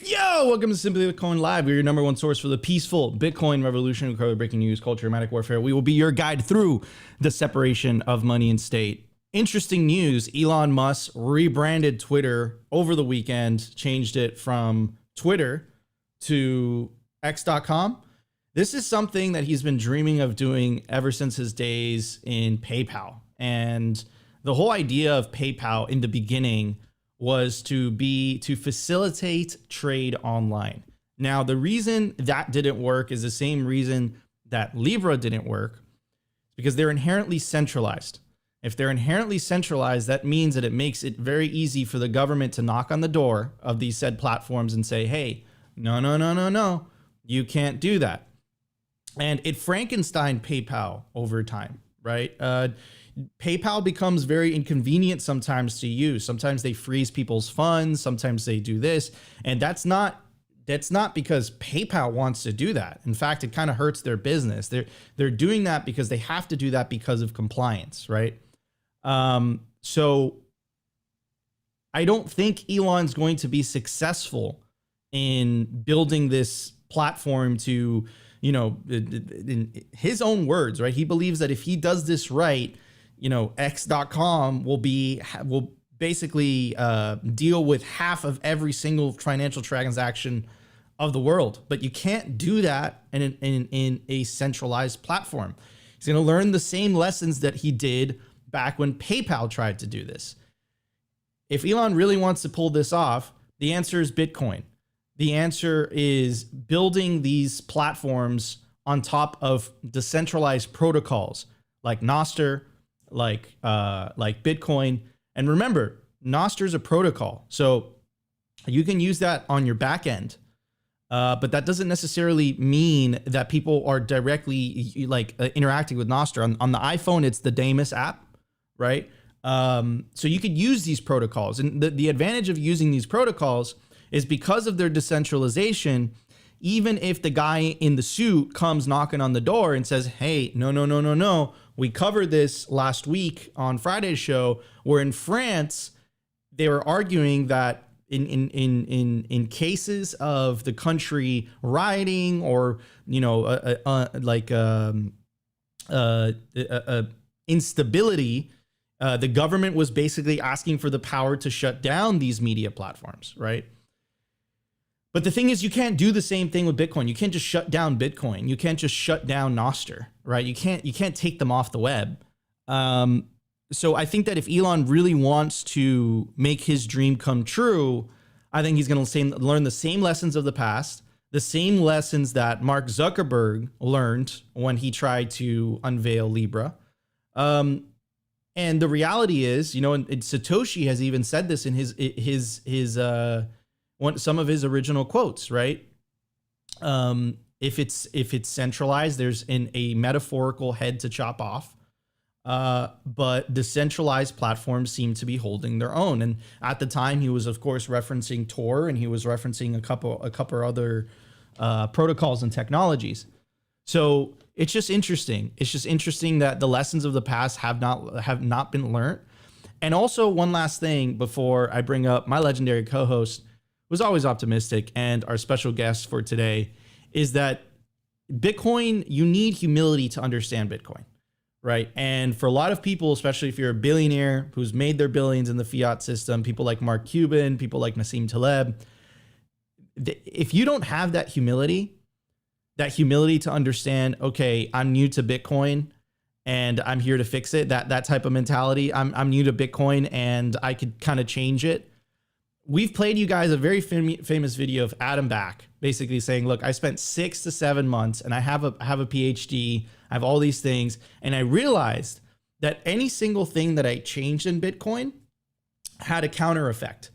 Yo, welcome to Simply Bitcoin Live. We're your number one source for the peaceful Bitcoin revolution. We cover breaking news, culture, dramatic warfare. We will be your guide through the separation of money and state. Interesting news, Elon Musk rebranded Twitter over the weekend, changed it from Twitter to X.com. This is something that he's been dreaming of doing ever since his days in PayPal. And the whole idea of PayPal in the beginning was to facilitate trade online. Now, the reason that didn't work is the same reason that Libra didn't work, because they're inherently centralized. If they're inherently centralized, that means that it makes it very easy for the government to knock on the door of these said platforms and say, hey, no, you can't do that. And it Frankensteined PayPal over time, right? PayPal becomes very inconvenient sometimes to use. Sometimes they freeze people's funds. Sometimes they do this. And that's not because PayPal wants to do that. In fact, it kind of hurts their business. They're doing that because they have to do that because of compliance, right? So I don't think Elon's going to be successful in building this platform to, you know, in his own words, right? He believes that if he does this right, you know, X.com will basically deal with half of every single financial transaction of the world. But you can't do that in a centralized platform. He's going to learn the same lessons that he did back when PayPal tried to do this. If Elon really wants to pull this off, the answer is Bitcoin. The answer is building these platforms on top of decentralized protocols like Nostr, like Bitcoin. And remember, Nostr is a protocol, so you can use that on your back end, but that doesn't necessarily mean that people are directly interacting with Nostr. On the iPhone, it's the Damus app, right? So you could use these protocols, and the advantage of using these protocols is because of their decentralization. Even if the guy in the suit comes knocking on the door and says, hey, no, we covered this last week on Friday's show, where in France, they were arguing that in cases of the country rioting or, you know, instability, the government was basically asking for the power to shut down these media platforms, right? But the thing is, you can't do the same thing with Bitcoin. You can't just shut down Bitcoin. You can't just shut down Nostr, right? You can't take them off the web. So I think that if Elon really wants to make his dream come true, I think he's going to learn the same lessons of the past, the same lessons that Mark Zuckerberg learned when he tried to unveil Libra. And the reality is, you know, and Satoshi has even said this in some of his original quotes, right? If it's centralized, there's a metaphorical head to chop off. But the centralized platforms seem to be holding their own. And at the time, he was, of course, referencing Tor, and he was referencing a couple other protocols and technologies. So it's just interesting. It's just interesting that the lessons of the past have not been learned. And also, one last thing before I bring up my legendary co-host, who's always optimistic, and our special guest for today, is that Bitcoin, you need humility to understand Bitcoin, right? And for a lot of people, especially if you're a billionaire who's made their billions in the fiat system, people like Mark Cuban, people like Nassim Taleb, if you don't have that humility to understand, okay, I'm new to Bitcoin and I'm here to fix it, that type of mentality, I'm new to Bitcoin and I could kind of change it. We've played you guys a very famous video of Adam Back, basically saying, look, I spent 6 to 7 months and I have a PhD, I have all these things. And I realized that any single thing that I changed in Bitcoin had a counter effect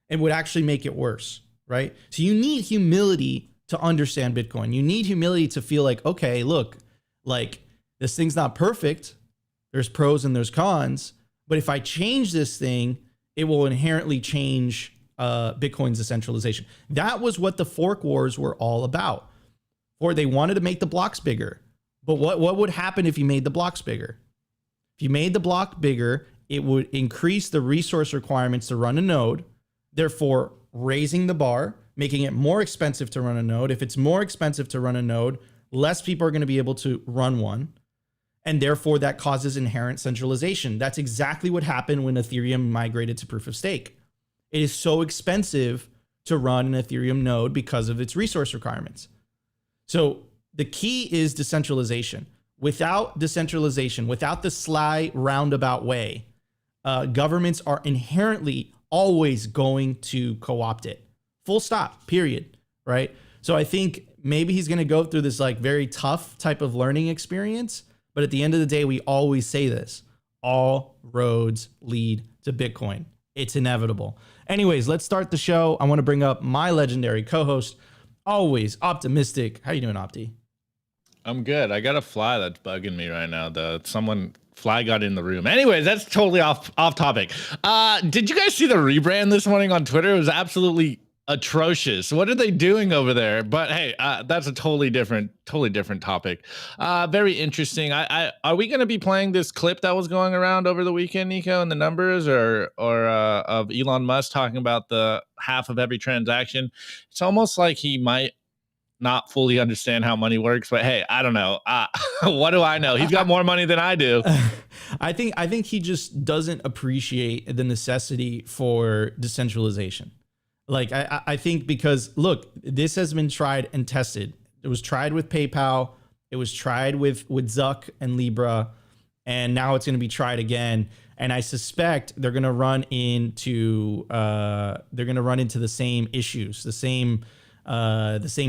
and would actually make it worse, right? So you need humility to understand Bitcoin. You need humility to feel like, okay, look, like this thing's not perfect. There's pros and there's cons, but if I change this thing, it will inherently change Bitcoin's decentralization. That was what the fork wars were all about. Or they wanted to make the blocks bigger. But what would happen if you made the blocks bigger? If you made the block bigger, it would increase the resource requirements to run a node, therefore raising the bar, making it more expensive to run a node. If it's more expensive to run a node, less people are going to be able to run one. And therefore, that causes inherent centralization. That's exactly what happened when Ethereum migrated to proof of stake. It is so expensive to run an Ethereum node because of its resource requirements. So the key is decentralization. Without decentralization, without the sly roundabout way, governments are inherently always going to co-opt it. Full stop, period, right? So I think maybe he's going to go through this like very tough type of learning experience. But at the end of the day, we always say this: all roads lead to Bitcoin. It's inevitable. Anyways, let's start the show. I want to bring up my legendary co-host, always optimistic. How you doing, Opti? I'm good. I got a fly that's bugging me right now, though. Fly got in the room. Anyways, that's totally off topic. Did you guys see the rebrand this morning on Twitter? It was absolutely atrocious. What are they doing over there? But hey, that's a totally different topic. Very interesting. Are we going to be playing this clip that was going around over the weekend, Nico, and the numbers, or of Elon Musk talking about the half of every transaction? It's almost like he might not fully understand how money works, but hey, I don't know. What do I know? He's got more money than I do. I think he just doesn't appreciate the necessity for decentralization. Like, I think because, look, this has been tried and tested. It was tried with PayPal. It was tried with Zuck and Libra. And now it's going to be tried again. And I suspect they're going to run into the same issues, the same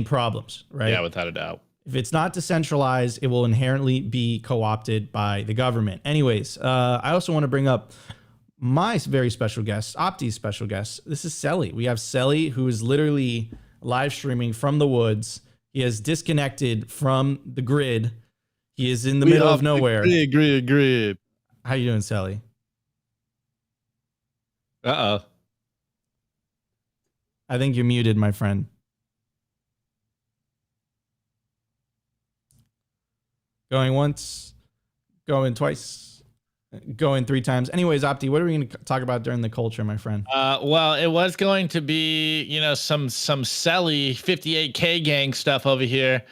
problems, right? Yeah, without a doubt. If it's not decentralized, it will inherently be co-opted by the government. Anyways, I also want to bring up my very special guest, Opti's special guest. This is Selly. We have Selly, who is literally live streaming from the woods. He has disconnected from the grid. He is in the middle of nowhere. Grid. How you doing, Selly? Uh-oh. I think you're muted, my friend. Going once, going twice, going three times. Anyways, Opti, what are we going to talk about during the culture, my friend? Well, it was going to be, some Selly 58K gang stuff over here.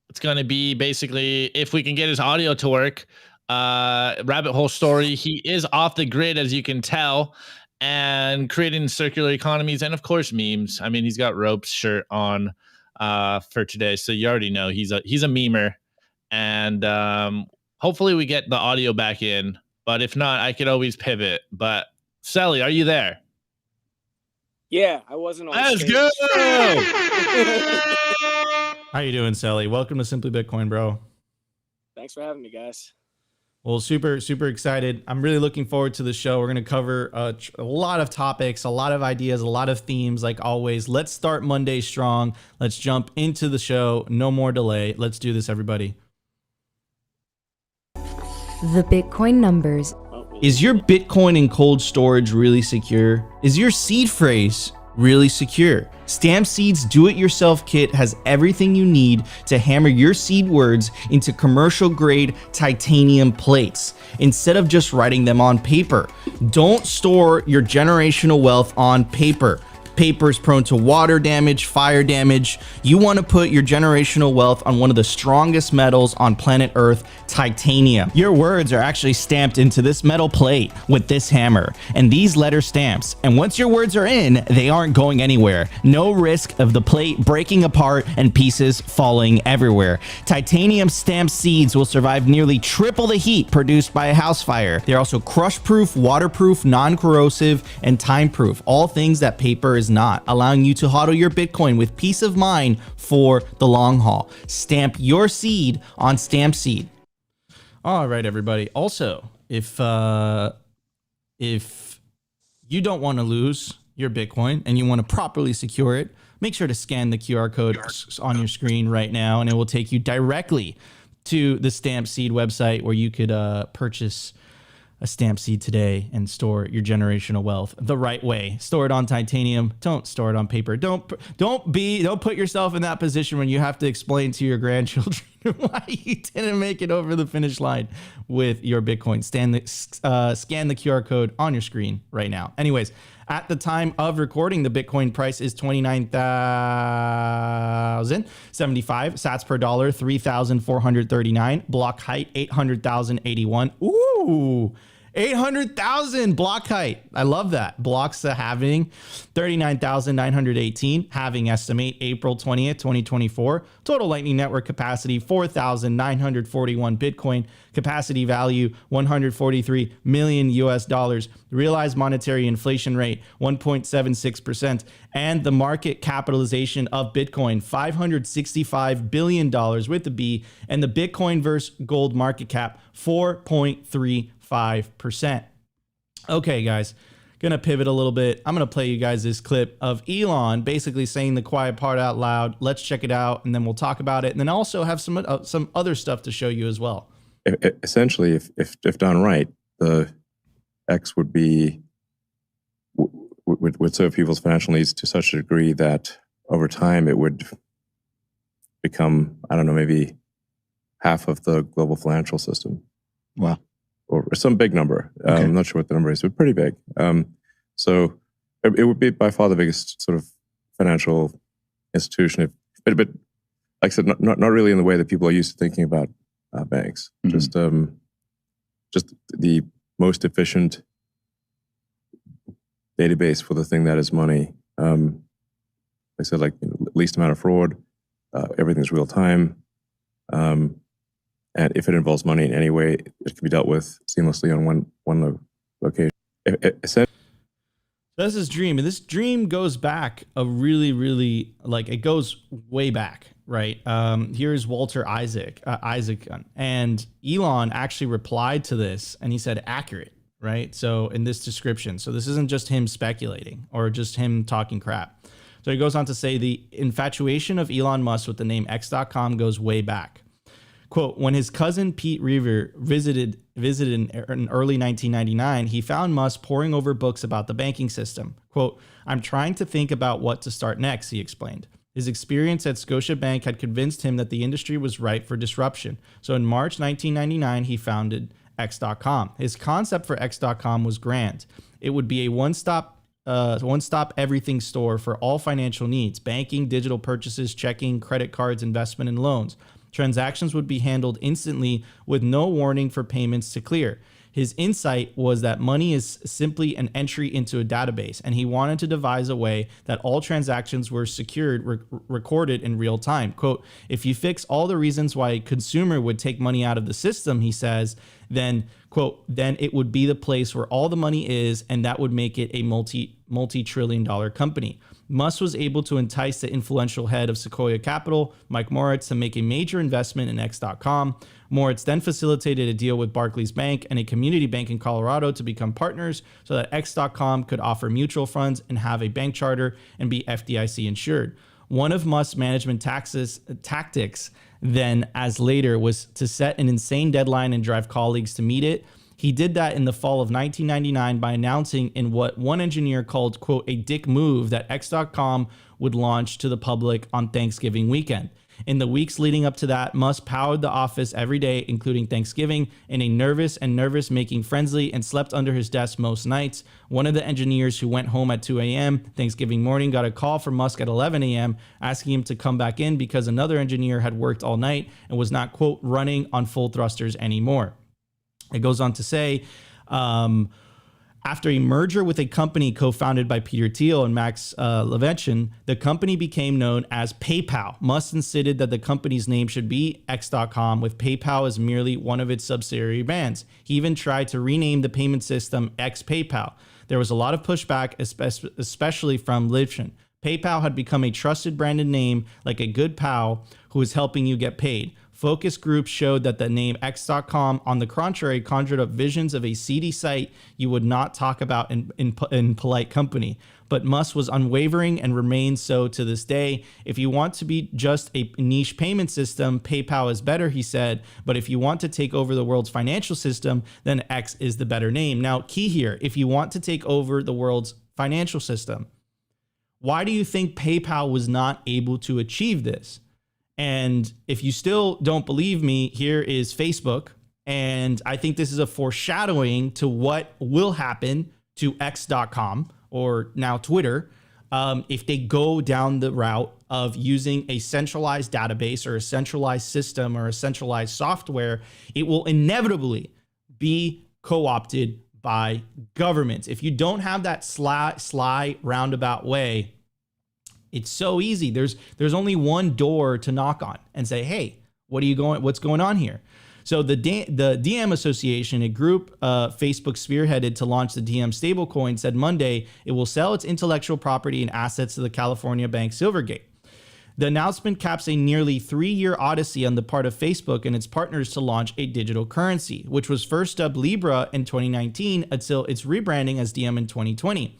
It's going to be basically, if we can get his audio to work, rabbit hole story. He is off the grid, as you can tell, and creating circular economies and, of course, memes. I mean, he's got Rope's shirt on for today, so you already know he's a memer. And hopefully we get the audio back in. But if not, I could always pivot. But Selly, are you there? Yeah, I wasn't on Let's stage. go! How you doing, Selly? Welcome to Simply Bitcoin, bro. Thanks for having me, guys. Well, super excited. I'm really looking forward to the show. We're going to cover a lot of topics, a lot of ideas, a lot of themes, like always. Let's start Monday strong. Let's jump into the show. No more delay. Let's do this, everybody. The Bitcoin numbers. Is your Bitcoin in cold storage really secure? Is your seed phrase really secure? Stamp Seed's do-it-yourself kit has everything you need to hammer your seed words into commercial-grade titanium plates instead of just writing them on paper. Don't store your generational wealth on paper. Paper is prone to water damage, fire damage. You want to put your generational wealth on one of the strongest metals on planet Earth, titanium. Your words are actually stamped into this metal plate with this hammer and these letter stamps. And once your words are in, they aren't going anywhere. No risk of the plate breaking apart and pieces falling everywhere. Titanium stamped seeds will survive nearly triple the heat produced by a house fire. They're also crush-proof, waterproof, non-corrosive, and time-proof. All things that paper is not, allowing you to hodl your Bitcoin with peace of mind for the long haul. Stamp your seed on Stamp Seed. All right, everybody. Also, if you don't want to lose your Bitcoin and you want to properly secure it, make sure to scan the QR code on your screen right now, and it will take you directly to the Stamp Seed website where you could purchase a stamp seed today and store your generational wealth the right way. Store it on titanium. Don't store it on paper. Don't put yourself in that position when you have to explain to your grandchildren why you didn't make it over the finish line with your Bitcoin. Scan the QR code on your screen right now. Anyways, at the time of recording, the Bitcoin price is 29,075 sats per dollar, 3,439. Block height 800,081. Ooh, 800,000 block height. I love that. Blocks to halving 39,918. Halving estimate April 20th, 2024. Total Lightning Network capacity 4,941 Bitcoin. Capacity value 143 million US dollars. Realized monetary inflation rate 1.76%. And the market capitalization of Bitcoin $565 billion with the B. And the Bitcoin versus gold market cap 4.35%. Okay, guys, gonna pivot a little bit. I'm gonna play you guys this clip of Elon basically saying the quiet part out loud. Let's check it out, and then we'll talk about it, and then also have some other stuff to show you as well. Essentially, if done right, the X would serve people's financial needs to such a degree that over time it would become, I don't know, maybe half of the global financial system. Wow. Or some big number. Okay. I'm not sure what the number is, but pretty big. So it would be by far the biggest sort of financial institution. But like I said, not really in the way that people are used to thinking about banks. Mm-hmm. Just the most efficient database for the thing that is money. Like I said, like least amount of fraud. Everything's real time. And if it involves money in any way, it can be dealt with seamlessly on one location. That's his dream. And this dream goes back a really, like, it goes way back, right? Here's Walter Isaacson. And Elon actually replied to this and he said accurate, right? So in this description. So this isn't just him speculating or just him talking crap. So he goes on to say the infatuation of Elon Musk with the name X.com goes way back. Quote, when his cousin Pete Reaver visited in early 1999, he found Musk poring over books about the banking system. Quote, I'm trying to think about what to start next, he explained. His experience at Scotiabank had convinced him that the industry was ripe for disruption. So in March 1999, he founded X.com. His concept for X.com was grand. It would be a one-stop everything store for all financial needs, banking, digital purchases, checking, credit cards, investment, and loans. Transactions would be handled instantly with no warning for payments to clear. His insight was that money is simply an entry into a database, and he wanted to devise a way that all transactions were secured, recorded in real time. Quote, if you fix all the reasons why a consumer would take money out of the system, he says, then, quote, then it would be the place where all the money is, and that would make it a multi-trillion-dollar company. Musk was able to entice the influential head of Sequoia Capital, Mike Moritz, to make a major investment in X.com. Moritz then facilitated a deal with Barclays Bank and a community bank in Colorado to become partners so that X.com could offer mutual funds and have a bank charter and be FDIC insured. One of Musk's management tactics then, as later, was to set an insane deadline and drive colleagues to meet it. He did that in the fall of 1999 by announcing in what one engineer called, quote, a dick move that X.com would launch to the public on Thanksgiving weekend. In the weeks leading up to that, Musk powered the office every day, including Thanksgiving, in a nervous-making frenzy and slept under his desk most nights. One of the engineers who went home at 2 a.m. Thanksgiving morning got a call from Musk at 11 a.m. asking him to come back in because another engineer had worked all night and was not, quote, running on full thrusters anymore. It goes on to say, after a merger with a company co-founded by Peter Thiel and Max Levchin, the company became known as PayPal. Musk insisted that the company's name should be X.com, with PayPal as merely one of its subsidiary brands. He even tried to rename the payment system X PayPal. There was a lot of pushback, especially from Levchin. PayPal had become a trusted branded name, like a good pal who is helping you get paid. Focus groups showed that the name X.com, on the contrary, conjured up visions of a seedy site you would not talk about in polite company. But Musk was unwavering and remains so to this day. If you want to be just a niche payment system, PayPal is better, he said. But if you want to take over the world's financial system, then X is the better name. Now, key here, if you want to take over the world's financial system, why do you think PayPal was not able to achieve this? And if you still don't believe me, here is Facebook. And I think this is a foreshadowing to what will happen to X.com, or now Twitter, if they go down the route of using a centralized database or a centralized system or a centralized software. It will inevitably be co-opted by governments. If you don't have that sly roundabout way, it's so easy. There's only one door to knock on and say, hey, what's going on here? So the DM Association, a group Facebook spearheaded to launch the DM stablecoin, said Monday it will sell its intellectual property and assets to the California bank Silvergate. The announcement caps a nearly 3-year odyssey on the part of Facebook and its partners to launch a digital currency, which was first dubbed Libra in 2019 until its rebranding as DM in 2020.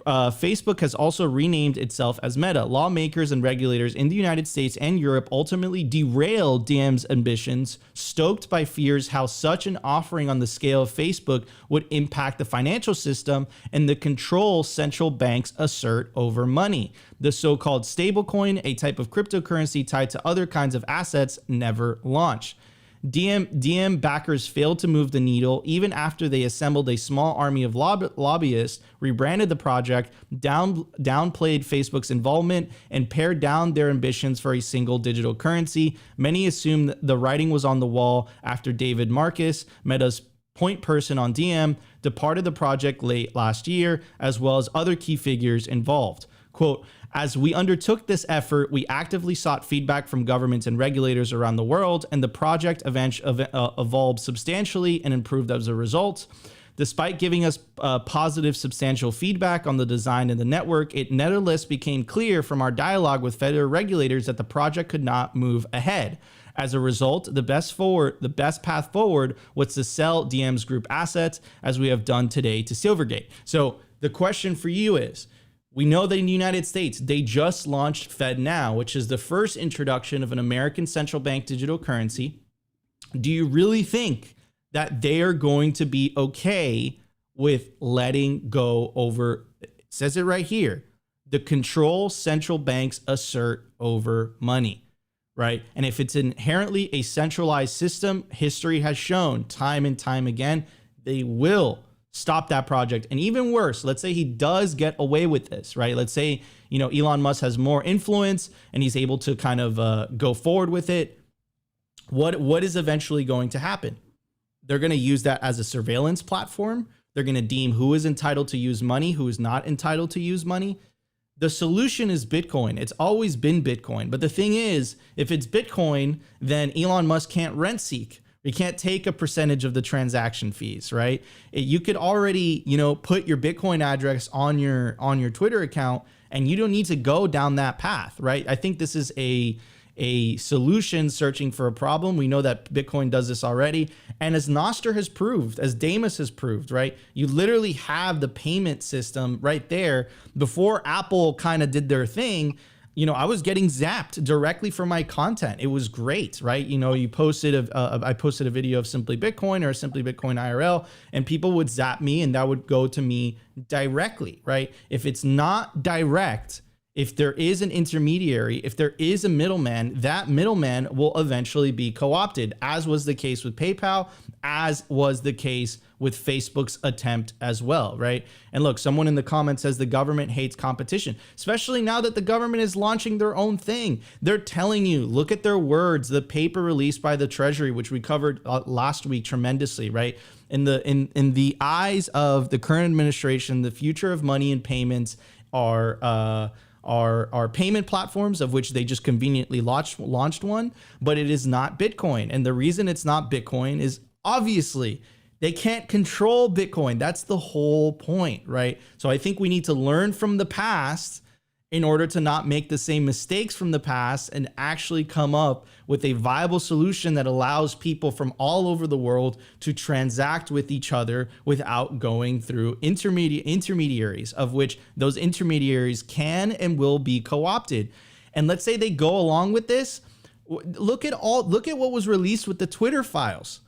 Facebook has also renamed itself as Meta. Lawmakers and regulators in the United States and Europe ultimately derailed DM's ambitions, stoked by fears how such an offering on the scale of Facebook would impact the financial system and the control central banks assert over money. The so-called stablecoin, a type of cryptocurrency tied to other kinds of assets, never launched. DM backers failed to move the needle even after they assembled a small army of lobbyists, rebranded the project, downplayed Facebook's involvement, and pared down their ambitions for a single digital currency. Many assumed the writing was on the wall after David Marcus, Meta's point person on DM, departed the project late last year, as well as other key figures involved. Quote, as we undertook this effort, we actively sought feedback from governments and regulators around the world, and the project evolved substantially and improved as a result. Despite giving us positive, substantial feedback on the design and the network, it nevertheless became clear from our dialogue with federal regulators that the project could not move ahead. As a result, the best path forward was to sell DM's group assets, as we have done today to Silvergate. So the question for you is, we know that in the United States, they just launched FedNow, which is the first introduction of an American central bank digital currency. Do you really think that they are going to be okay with letting go over, it says it right here, the control central banks assert over money, right? And if it's inherently a centralized system, history has shown time and time again, they will stop that project. And even worse, let's say he does get away with this, right? Let's say, Elon Musk has more influence and he's able to kind of go forward with it. What is eventually going to happen? They're going to use that as a surveillance platform. They're going to deem who is entitled to use money, who is not entitled to use money. The solution is Bitcoin. It's always been Bitcoin. But the thing is, if it's Bitcoin, then Elon Musk can't rent seek. You can't take a percentage of the transaction fees, right? You could already, put your Bitcoin address on your Twitter account, and you don't need to go down that path, right? I think this is a solution searching for a problem. We know that Bitcoin does this already. And as Nostr has proved, as Damus has proved, right? You literally have the payment system right there. Before Apple kind of did their thing, I was getting zapped directly from my content. It was great, right? You posted, I posted a video of Simply Bitcoin or Simply Bitcoin IRL, and people would zap me and that would go to me directly, right? If it's not direct, if there is an intermediary, if there is a middleman, that middleman will eventually be co-opted, as was the case with PayPal, as was the case with Facebook's attempt as well, right? And look, someone in the comments says the government hates competition, especially now that the government is launching their own thing. They're telling you, look at their words, the paper released by the Treasury, which we covered last week tremendously, right? In the eyes of the current administration, the future of money and payments are payment platforms, of which they just conveniently launched one, but it is not Bitcoin. And the reason it's not Bitcoin is obviously they can't control Bitcoin. That's the whole point, right? So I think we need to learn from the past in order to not make the same mistakes from the past and actually come up with a viable solution that allows people from all over the world to transact with each other without going through intermediaries, of which those intermediaries can and will be co-opted. And let's say they go along with this. Look at what was released with the Twitter files.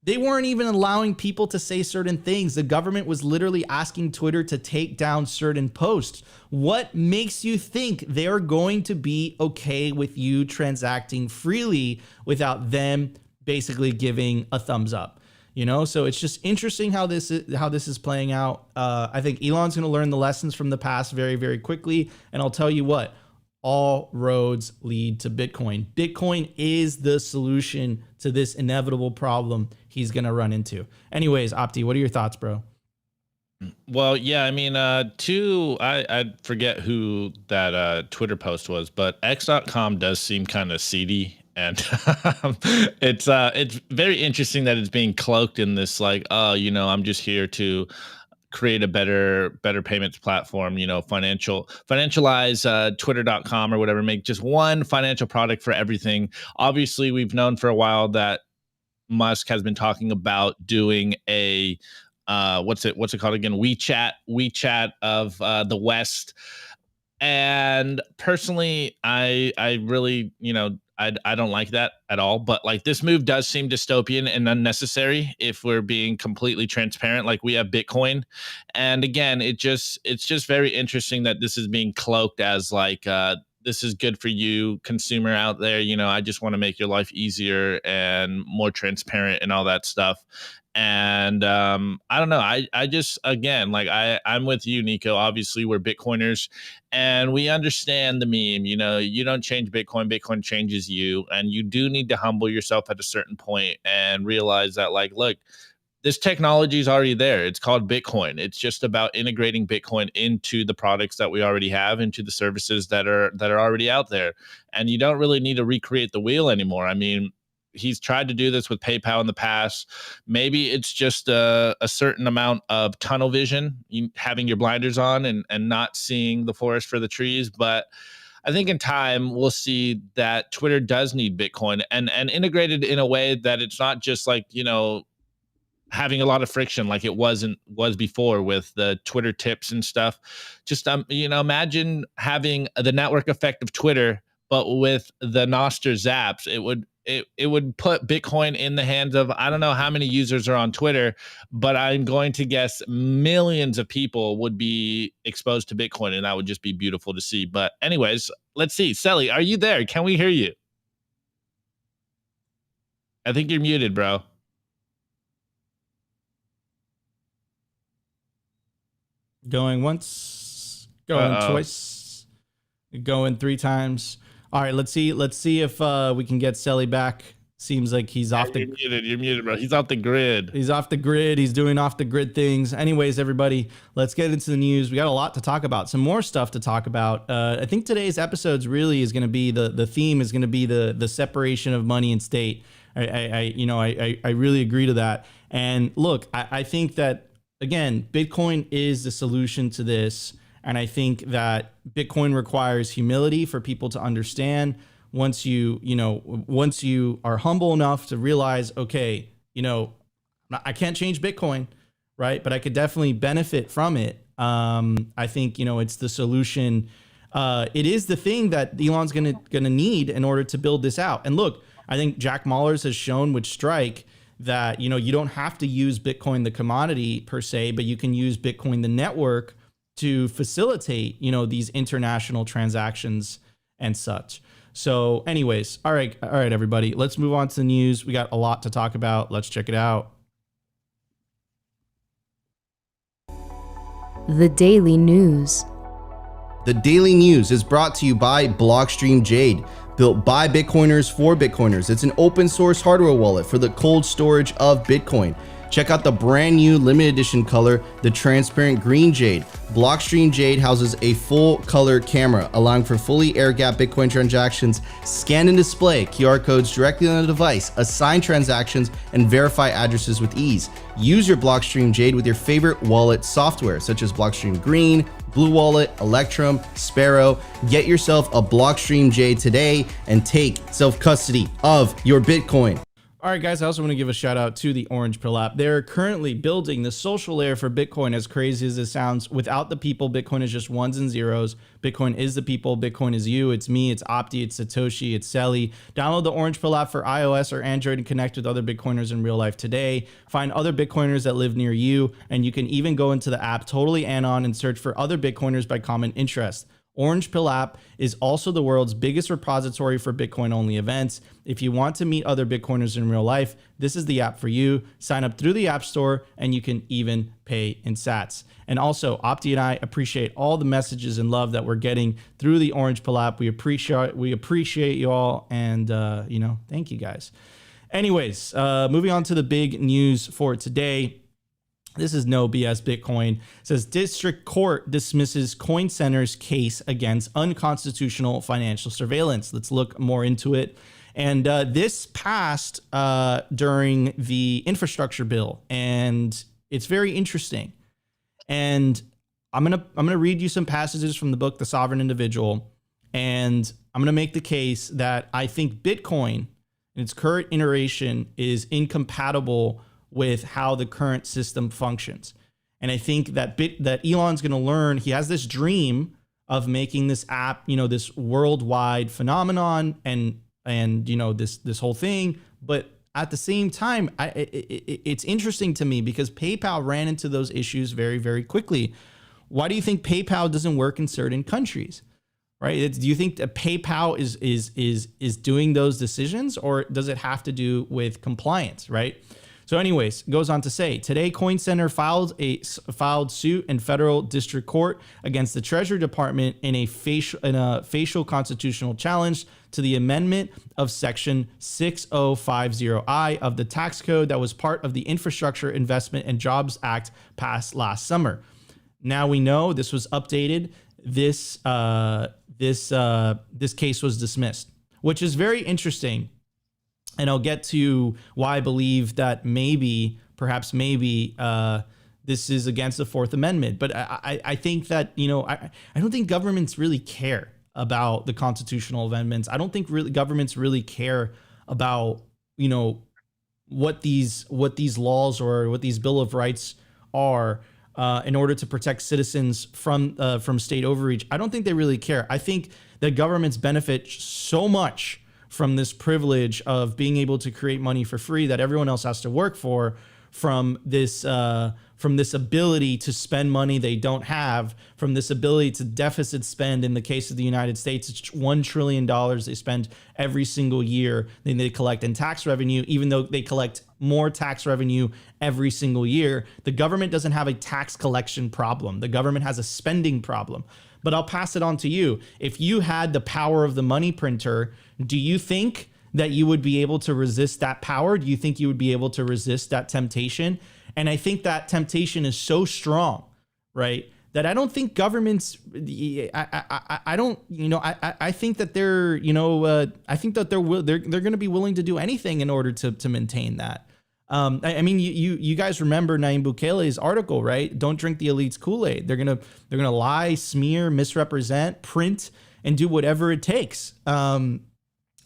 They weren't even allowing people to say certain things. The government was literally asking Twitter to take down certain posts. What makes you think they're going to be okay with you transacting freely without them basically giving a thumbs up? You know, so it's just interesting how this is playing out. I think Elon's going to learn the lessons from the past very, very quickly. And I'll tell you what, all roads lead to Bitcoin. Bitcoin is the solution to this inevitable problem he's going to run into. Anyways, Opti, what are your thoughts, bro? Well, yeah, I mean, I forget who that Twitter post was, but X.com does seem kind of seedy. And it's very interesting that it's being cloaked in this, like, oh, you know, I'm just here to create a better payments platform, you know, financialize twitter.com or whatever, make just one financial product for everything. Obviously, we've known for a while that Musk has been talking about doing a what's it called again? WeChat of the West. And personally, I really, you know, I don't like that at all. But like, this move does seem dystopian and unnecessary if we're being completely transparent. Like, we have Bitcoin, and again, it's just very interesting that this is being cloaked as like this is good for you, consumer out there. You know, I just want to make your life easier and more transparent and all that stuff. And I don't know. I just, again, like I'm with you, Nico. Obviously, we're Bitcoiners and we understand the meme. You know, you don't change Bitcoin, Bitcoin changes you. And you do need to humble yourself at a certain point and realize that, like, look, this technology is already there. It's called Bitcoin. It's just about integrating Bitcoin into the products that we already have, into the services that are already out there. And you don't really need to recreate the wheel anymore. I mean, he's tried to do this with PayPal in the past. Maybe it's just a certain amount of tunnel vision, having your blinders on and not seeing the forest for the trees. But I think in time, we'll see that Twitter does need Bitcoin and integrated in a way that it's not just like, you know, having a lot of friction like it was before with the Twitter tips and stuff. Just, you know, imagine having the network effect of Twitter, but with the Nostr zaps. It would put Bitcoin in the hands of, I don't know how many users are on Twitter, but I'm going to guess millions of people would be exposed to Bitcoin, and that would just be beautiful to see. But anyways, let's see. Selly, are you there? Can we hear you? I think you're muted, bro. Going once, going twice, going three times. All right, let's see if we can get Selly back. Seems like he's off the. You're muted, bro. He's off the grid. He's off the grid. He's doing off the grid things. Anyways, everybody, let's get into the news. We got a lot to talk about. Some more stuff to talk about. I think today's episodes really is going to be the theme is going to be the separation of money and state. I really agree to that. And look, I think that, again, Bitcoin is the solution to this. And I think that Bitcoin requires humility for people to understand. Once you are humble enough to realize, okay, you know, I can't change Bitcoin, right? But I could definitely benefit from it. I think, you know, it's the solution. It is the thing that Elon's gonna need in order to build this out. And look, I think Jack Mallers has shown with Strike that, you know, you don't have to use Bitcoin the commodity per se, but you can use Bitcoin the network to facilitate, you know, these international transactions and such. So anyways, all right, everybody, let's move on to the news. We got a lot to talk about. Let's check it out. The Daily News. The Daily News is brought to you by Blockstream Jade, built by Bitcoiners for Bitcoiners. It's an open source hardware wallet for the cold storage of Bitcoin. Check out the brand new limited edition color, the transparent green jade. Blockstream Jade houses a full color camera, allowing for fully air-gapped Bitcoin transactions, scan and display QR codes directly on the device, assign transactions, and verify addresses with ease. Use your Blockstream Jade with your favorite wallet software, such as Blockstream Green, Blue Wallet, Electrum, Sparrow. Get yourself a Blockstream Jade today and take self-custody of your Bitcoin. All right, guys, I also want to give a shout out to the Orange Pill app. They're currently building the social layer for Bitcoin, as crazy as it sounds. Without the people, Bitcoin is just ones and zeros. Bitcoin is the people. Bitcoin is you. It's me. It's Opti. It's Satoshi. It's Selly. Download the Orange Pill app for iOS or Android and connect with other Bitcoiners in real life today. Find other Bitcoiners that live near you, and you can even go into the app totally anon and search for other Bitcoiners by common interest. Orange Pill app is also the world's biggest repository for Bitcoin-only events. If you want to meet other Bitcoiners in real life, this is the app for you. Sign up through the App Store, and you can even pay in sats. And also, Opti and I appreciate all the messages and love that we're getting through the Orange Pill app. We appreciate you all, and thank you guys. Anyways, moving on to the big news for today. This is no BS Bitcoin. It says District Court dismisses Coin Center's case against unconstitutional financial surveillance. Let's look more into it. And this passed during the infrastructure bill, and it's very interesting. And I'm gonna read you some passages from the book, The Sovereign Individual, and I'm gonna make the case that I think Bitcoin in its current iteration is incompatible with how the current system functions. And I think that Elon's going to learn. He has this dream of making this app, this worldwide phenomenon and this whole thing. But at the same time, it's interesting to me because PayPal ran into those issues very, very quickly. Why do you think PayPal doesn't work in certain countries? Right? Do you think that PayPal is doing those decisions, or does it have to do with compliance? Right? So anyways, goes on to say, today Coin Center filed suit in federal district court against the Treasury Department in a facial constitutional challenge to the amendment of Section 6050I of the tax code that was part of the Infrastructure Investment and Jobs Act passed last summer. Now we know this was updated. This case was dismissed, which is very interesting. And I'll get to why I believe that perhaps maybe, this is against the Fourth Amendment. But I think that, I don't think governments really care about the constitutional amendments. I don't think governments really care about, what these laws or what these Bill of Rights are in order to protect citizens from state overreach. I don't think they really care. I think that governments benefit so much from this privilege of being able to create money for free that everyone else has to work for, from this ability to spend money they don't have, from this ability to deficit spend. In the case of the United States, it's $1 trillion they spend every single year than they collect in tax revenue, even though they collect more tax revenue every single year. The government doesn't have a tax collection problem. The government has a spending problem. But I'll pass it on to you. If you had the power of the money printer, do you think that you would be able to resist that power? Do you think you would be able to resist that temptation? And I think that temptation is so strong, right, that I don't think governments, I think that they're, I think that they're going to be willing to do anything in order to maintain that. I mean, you guys remember Nayib Bukele's article, right? Don't drink the elite's Kool-Aid. They're gonna lie, smear, misrepresent, print, and do whatever it takes.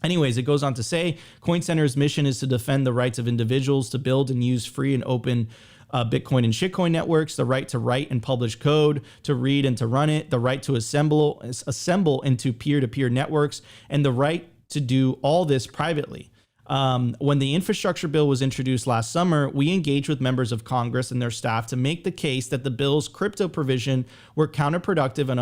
Anyways, it goes on to say, Coin Center's mission is to defend the rights of individuals to build and use free and open Bitcoin and shitcoin networks, the right to write and publish code, to read and to run it, the right to assemble into peer-to-peer networks, and the right to do all this privately. When the infrastructure bill was introduced last summer, we engaged with members of Congress and their staff to make the case that the bill's crypto provision were counterproductive and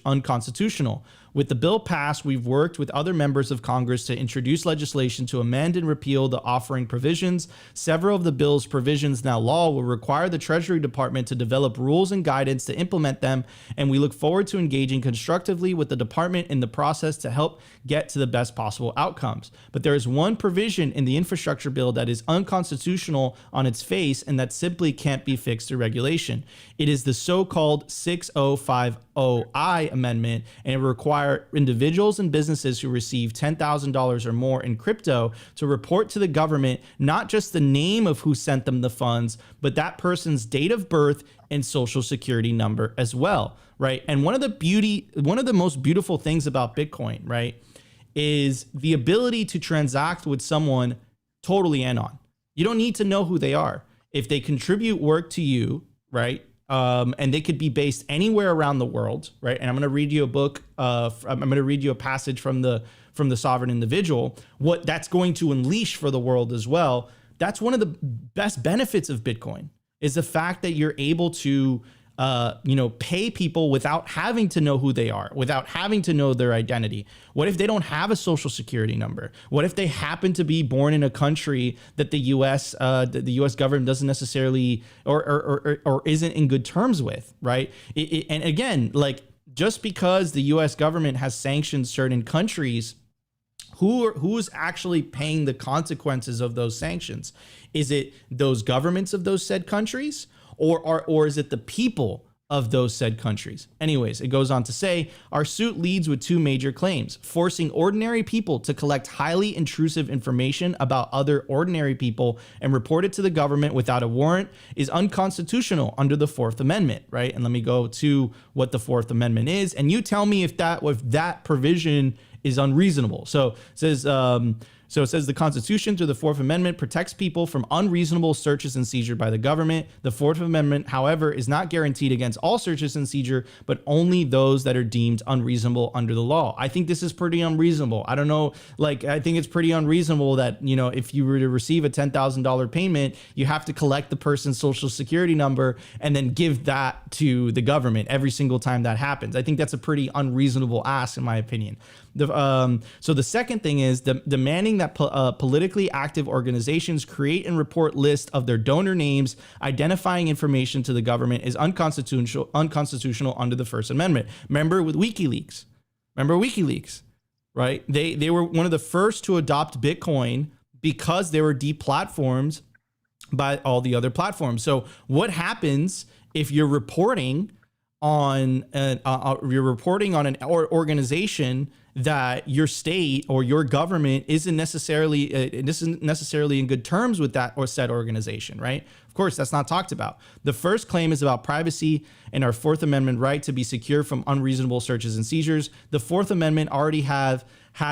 unconstitutional. With the bill passed, we've worked with other members of Congress to introduce legislation to amend and repeal the offering provisions. Several of the bill's provisions, now law, will require the Treasury Department to develop rules and guidance to implement them, and we look forward to engaging constructively with the department in the process to help get to the best possible outcomes. But there is one provision in the infrastructure bill that is unconstitutional on its face and that simply can't be fixed through regulation. It is the so-called 6050I amendment, and it will require individuals and businesses who receive $10,000 or more in crypto to report to the government not just the name of who sent them the funds, but that person's date of birth and social security number as well, right? And one of the most beautiful things about Bitcoin, right, is the ability to transact with someone totally anon. You don't need to know who they are. If they contribute work to you, right, and they could be based anywhere around the world, right? And I'm going to read you a book. I'm going to read you a passage from the Sovereign Individual. What that's going to unleash for the world as well. That's one of the best benefits of Bitcoin, is the fact that you're able to pay people without having to know who they are, without having to know their identity. What if they don't have a social security number? What if they happen to be born in a country that the U.S. Government doesn't necessarily or isn't in good terms with, right? And again, like, just because the U.S. government has sanctioned certain countries, who's actually paying the consequences of those sanctions? Is it those governments of those said countries? Or is it the people of those said countries? Anyways, it goes on to say, our suit leads with two major claims. Forcing ordinary people to collect highly intrusive information about other ordinary people and report it to the government without a warrant is unconstitutional under the Fourth Amendment, right? And let me go to what the Fourth Amendment is, and you tell me if that provision is unreasonable. So it says, the Constitution through the Fourth Amendment protects people from unreasonable searches and seizure by the government. The Fourth Amendment, however, is not guaranteed against all searches and seizure, but only those that are deemed unreasonable under the law. I think this is pretty unreasonable. I don't know, I think it's pretty unreasonable that, if you were to receive a $10,000 payment, you have to collect the person's social security number and then give that to the government every single time that happens. I think that's a pretty unreasonable ask, in my opinion. So the second thing is demanding that politically active organizations create and report lists of their donor names, identifying information to the government is unconstitutional under the First Amendment. Remember WikiLeaks, right? They were one of the first to adopt Bitcoin because they were deplatformed by all the other platforms. So what happens if you're reporting on an organization that your state or your government isn't necessarily in good terms with that or said organization, right? Of course, that's not talked about. The first claim is about privacy and our Fourth Amendment right to be secure from unreasonable searches and seizures. The Fourth Amendment already has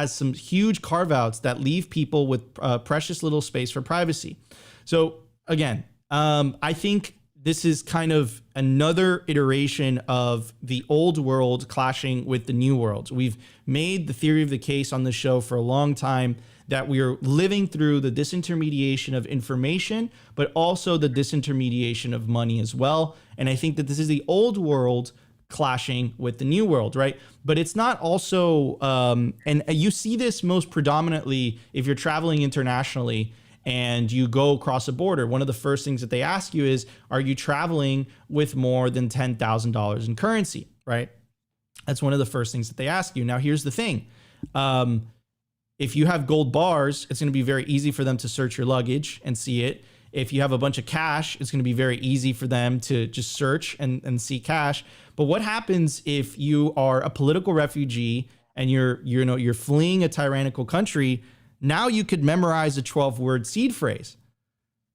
some huge carve-outs that leave people with precious little space for privacy. So again, I think this is kind of another iteration of the old world clashing with the new world. We've made the theory of the case on the show for a long time that we are living through the disintermediation of information, but also the disintermediation of money as well. And I think that this is the old world clashing with the new world, right? But it's not also, and you see this most predominantly if you're traveling internationally and you go across a border. One of the first things that they ask you is, are you traveling with more than $10,000 in currency, right? That's one of the first things that they ask you. Now, here's the thing. If you have gold bars, it's going to be very easy for them to search your luggage and see it. If you have a bunch of cash, it's going to be very easy for them to just search and see cash. But what happens if you are a political refugee and you're fleeing a tyrannical country? Now you could memorize a 12-word seed phrase.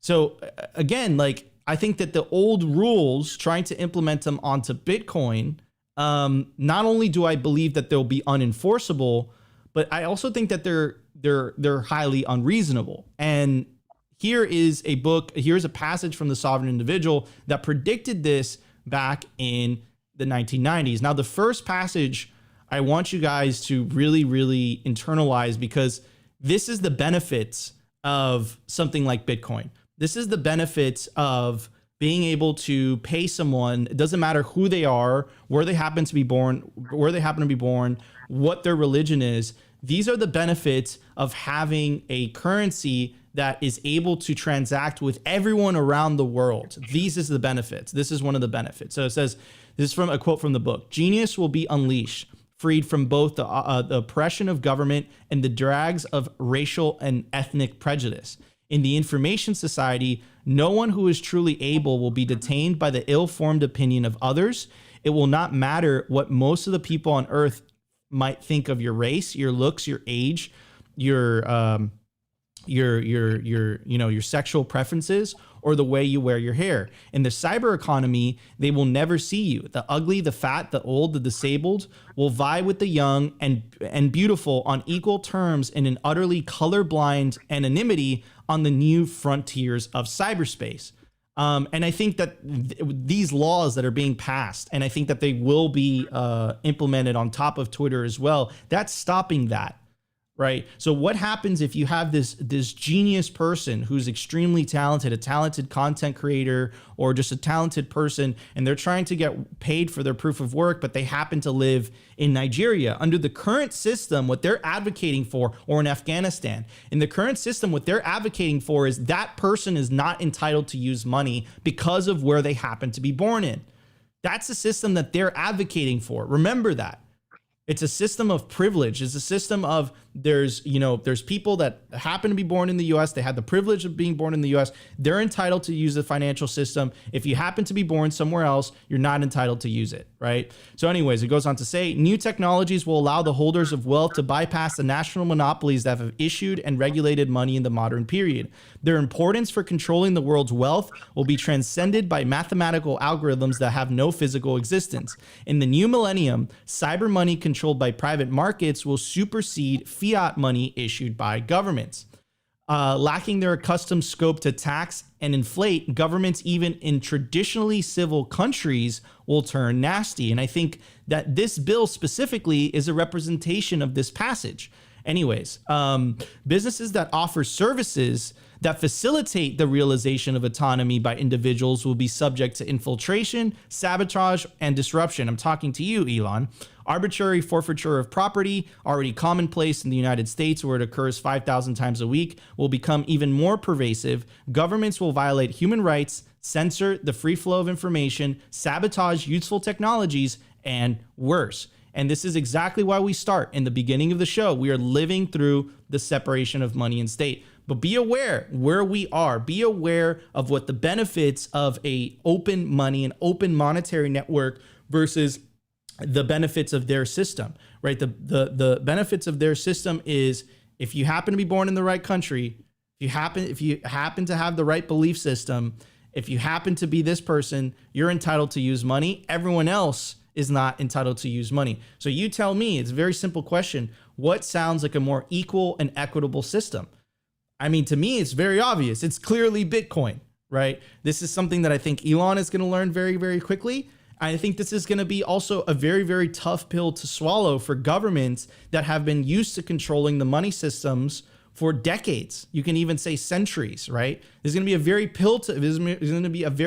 So again, I think that the old rules, trying to implement them onto Bitcoin, not only do I believe that they'll be unenforceable, but I also think that they're highly unreasonable. And here's a passage from the Sovereign Individual that predicted this back in the 1990s. Now, the first passage I want you guys to really, really internalize, because this is the benefits of something like Bitcoin. This is the benefits of being able to pay someone. It doesn't matter who they are, where they happen to be born, what their religion is. These are the benefits of having a currency that is able to transact with everyone around the world. These is the benefits. This is one of the benefits. So it says, this is from a quote from the book: "Genius will be unleashed, freed from both the oppression of government and the drags of racial and ethnic prejudice. In the information society, no one who is truly able will be detained by the ill-formed opinion of others. It will not matter what most of the people on earth might think of your race, your looks, your age, your sexual preferences, or the way you wear your hair. In the cyber economy, they will never see you. The ugly, the fat, the old, the disabled will vie with the young and beautiful on equal terms in an utterly colorblind anonymity on the new frontiers of cyberspace." And I think that these laws that are being passed, and I think that they will be implemented on top of Twitter as well, that's stopping that. Right. So what happens if you have this genius person who's extremely talented, a talented content creator, or just a talented person, and they're trying to get paid for their proof of work, but they happen to live in Nigeria? Under the current system, what they're advocating for, or in Afghanistan, in the current system, what they're advocating for is that person is not entitled to use money because of where they happen to be born in. That's the system that they're advocating for. Remember that. It's a system of privilege. It's a system of there's people that happen to be born in the US. They had the privilege of being born in the US. They're entitled to use the financial system. If you happen to be born somewhere else, you're not entitled to use it, right? So anyways, it goes on to say, new technologies will allow the holders of wealth to bypass the national monopolies that have issued and regulated money in the modern period. Their importance for controlling the world's wealth will be transcended by mathematical algorithms that have no physical existence. In the new millennium, cyber money controlled by private markets will supersede fiat money issued by governments. Lacking their accustomed scope to tax and inflate, governments even in traditionally civil countries will turn nasty. And I think that this bill specifically is a representation of this passage. Anyways, businesses that offer services that facilitate the realization of autonomy by individuals will be subject to infiltration, sabotage, and disruption. I'm talking to you, Elon. Arbitrary forfeiture of property, already commonplace in the United States where it occurs 5,000 times a week, will become even more pervasive. Governments will violate human rights, censor the free flow of information, sabotage useful technologies, and worse. And this is exactly why we start in the beginning of the show. We are living through the separation of money and state. But be aware where we are. Be aware of what the benefits of a open money and open monetary network versus the benefits of their system, right? The benefits of their system is if you happen to be born in the right country, if you happen to have the right belief system, if you happen to be this person, you're entitled to use money. Everyone else is not entitled to use money. So you tell me, it's a very simple question. What sounds like a more equal and equitable system? I mean, to me, it's very obvious. It's clearly Bitcoin, right? This is something that I think Elon is going to learn very, very quickly. I think this is going to be also a very, very tough pill to swallow for governments that have been used to controlling the money systems for decades. You can even say centuries, right? There's going to be a very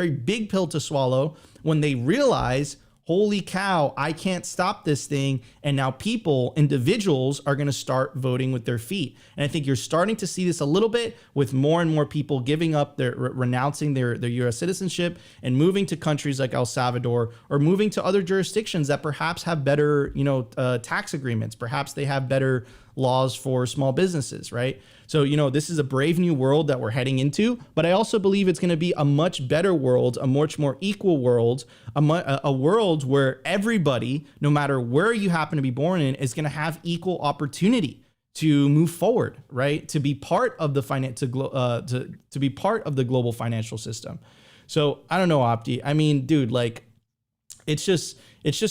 big pill to swallow when they realize, holy cow, I can't stop this thing. And now people, individuals, are going to start voting with their feet. And I think you're starting to see this a little bit with more and more people giving up renouncing their US citizenship and moving to countries like El Salvador, or moving to other jurisdictions that perhaps have better, tax agreements. Perhaps they have better laws for small businesses, right? So, this is a brave new world that we're heading into, but I also believe it's going to be a much better world, a much more equal world, a world where everybody, no matter where you happen to be born in, is going to have equal opportunity to move forward, right? To be part of the to be part of the global financial system. So I don't know, Opti. I mean, dude, like, it's just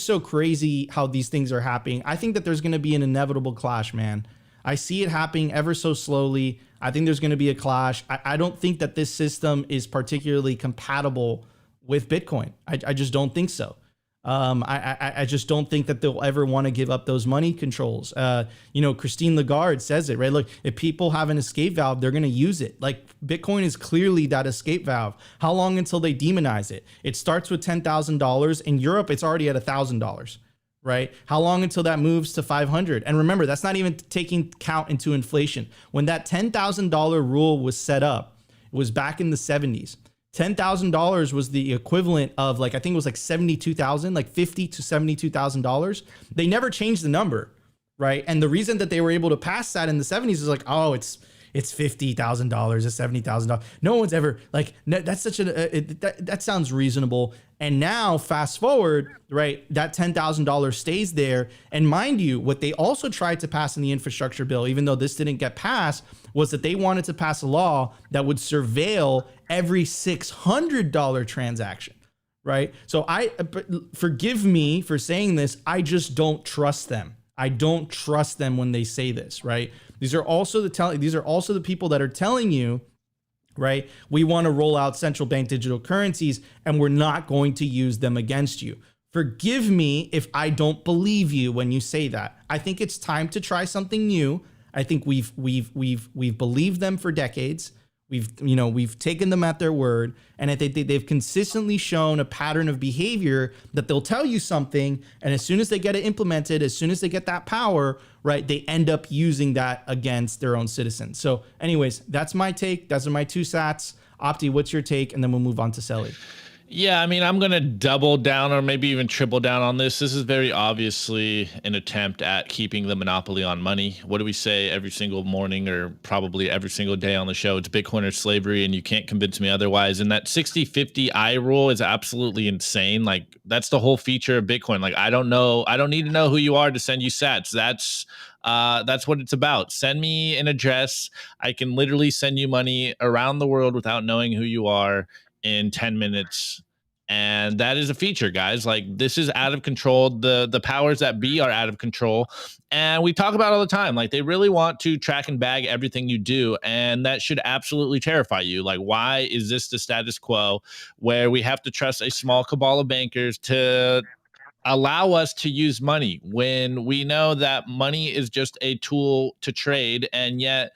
so crazy how these things are happening. I think that there's going to be an inevitable clash, man. I see it happening ever so slowly. I think there's going to be a clash. I don't think that this system is particularly compatible with Bitcoin. I just don't think so. I just don't think that they'll ever want to give up those money controls. Christine Lagarde says it, right? Look, if people have an escape valve, they're going to use it. Like, Bitcoin is clearly that escape valve. How long until they demonize it? It starts with $10,000. In Europe, it's already at $1,000. right? How long until that moves to 500? And remember, that's not even taking count into inflation. When that $10,000 rule was set up, it was back in the 70s. $10,000 was the equivalent of like, I think it was like 72,000, like $50,000 to $72,000. They never changed the number, right? And the reason that they were able to pass that in the 70s is like, oh, it's $50,000, it's $70,000. No one's ever like, that's such that sounds reasonable. And now fast forward, right? That $10,000 stays there. And mind you, what they also tried to pass in the infrastructure bill, even though this didn't get passed, was that they wanted to pass a law that would surveil every $600 transaction, right? So forgive me for saying this. I just don't trust them. I don't trust them when they say this, right? These are also the people that are telling you, right? We want to roll out central bank digital currencies and we're not going to use them against you. Forgive me if I don't believe you when you say that. I think it's time to try something new. I think we've believed them for decades. We've taken them at their word, and I think they've consistently shown a pattern of behavior that they'll tell you something, and as soon as they get it implemented, as soon as they get that power, right, they end up using that against their own citizens. So anyways, that's my take. Those are my 2 sats. Opti, what's your take? And then we'll move on to Selly. Yeah, I mean, I'm going to double down or maybe even triple down on this. This is very obviously an attempt at keeping the monopoly on money. What do we say every single morning or probably every single day on the show? It's Bitcoin or slavery, and you can't convince me otherwise. And that 60-50 I rule is absolutely insane. Like, that's the whole feature of Bitcoin. Like, I don't need to know who you are to send you sats. That's what it's about. Send me an address. I can literally send you money around the world without knowing who you are in 10 minutes. And that is a feature, guys. Like, this is out of control. The powers that be are out of control. And we talk about it all the time. Like, they really want to track and bag everything you do. And that should absolutely terrify you. Like, why is this the status quo where we have to trust a small cabal of bankers to allow us to use money when we know that money is just a tool to trade? And yet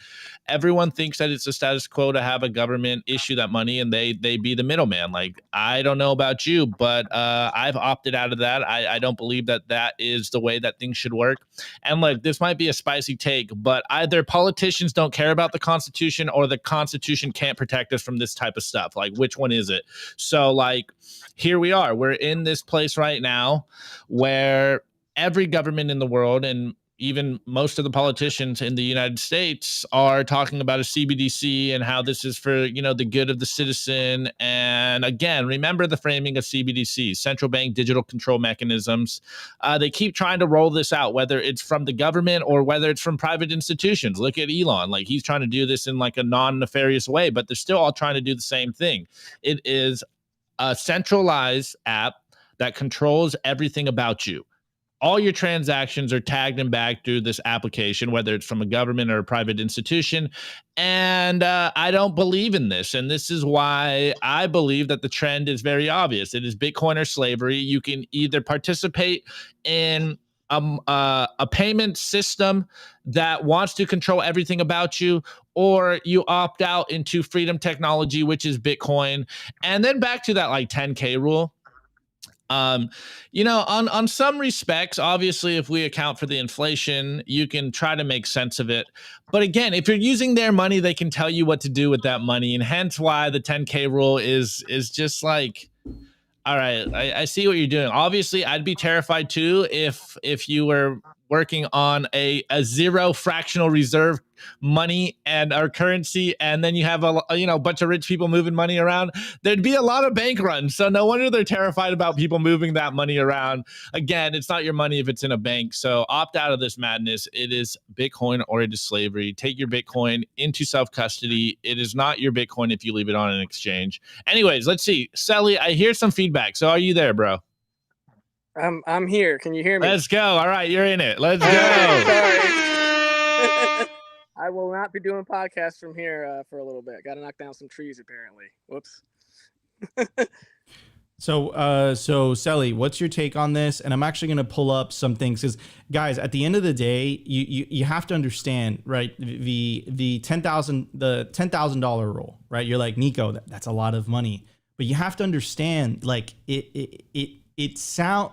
everyone thinks that it's a status quo to have a government issue that money and they be the middleman. Like, I don't know about you, but I've opted out of that. I don't believe that that is the way that things should work. And like, this might be a spicy take, but either politicians don't care about the Constitution or the Constitution can't protect us from this type of stuff. Like, which one is it? So like, here we are. We're in this place right now where every government in the world and even most of the politicians in the United States are talking about a CBDC and how this is for, the good of the citizen. And again, remember the framing of CBDC, central bank digital control mechanisms. They keep trying to roll this out, whether it's from the government or whether it's from private institutions. Look at Elon, like, he's trying to do this in like a non-nefarious way, but they're still all trying to do the same thing. It is a centralized app that controls everything about you. All your transactions are tagged and bagged through this application, whether it's from a government or a private institution. And I don't believe in this. And this is why I believe that the trend is very obvious. It is Bitcoin or slavery. You can either participate in a payment system that wants to control everything about you, or you opt out into freedom technology, which is Bitcoin. And then back to that like 10K rule. On some respects, obviously, if we account for the inflation, you can try to make sense of it. But again, if you're using their money, they can tell you what to do with that money. And hence why the 10K rule is just like, all right, I see what you're doing. Obviously, I'd be terrified too if you were working on a zero fractional reserve money and our currency, and then you have a bunch of rich people moving money around. There'd be a lot of bank runs. So no wonder they're terrified about people moving that money around. Again, it's not your money if it's in a bank. So opt out of this madness. It is Bitcoin or it is slavery. Take your Bitcoin into self-custody. It is not your Bitcoin if you leave it on an exchange. Anyways, let's see. Sally, I hear some feedback. So are you there, bro? I'm here. Can you hear me? Let's go. All right, you're in it. Let's go. Sorry. I will not be doing podcasts from here for a little bit. Got to knock down some trees, apparently. Whoops. So Sally, what's your take on this? And I'm actually going to pull up some things because, guys, at the end of the day, you have to understand, right? The $10,000 rule, right? You're like, Nico, that's a lot of money, but you have to understand, like, it sound.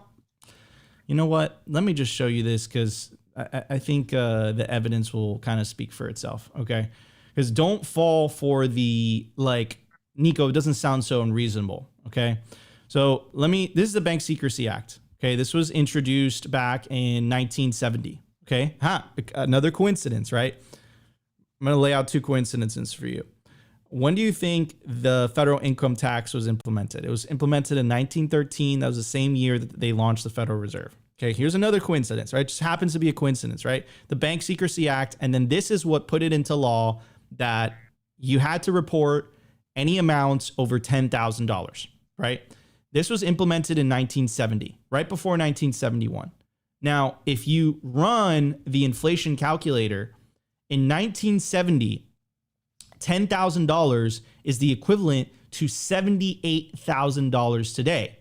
You know what? Let me just show you this because I think the evidence will kind of speak for itself. Okay. Because don't fall for the, like, Nico, it doesn't sound so unreasonable. Okay. So this is the Bank Secrecy Act. Okay. This was introduced back in 1970. Okay. Another coincidence, right? I'm going to lay out two coincidences for you. When do you think the federal income tax was implemented? It was implemented in 1913. That was the same year that they launched the Federal Reserve. Okay, here's another coincidence, right? It just happens to be a coincidence, right? The Bank Secrecy Act, and then this is what put it into law that you had to report any amounts over $10,000, right? This was implemented in 1970, right before 1971. Now, if you run the inflation calculator, in 1970, $10,000 is the equivalent to $78,000 today.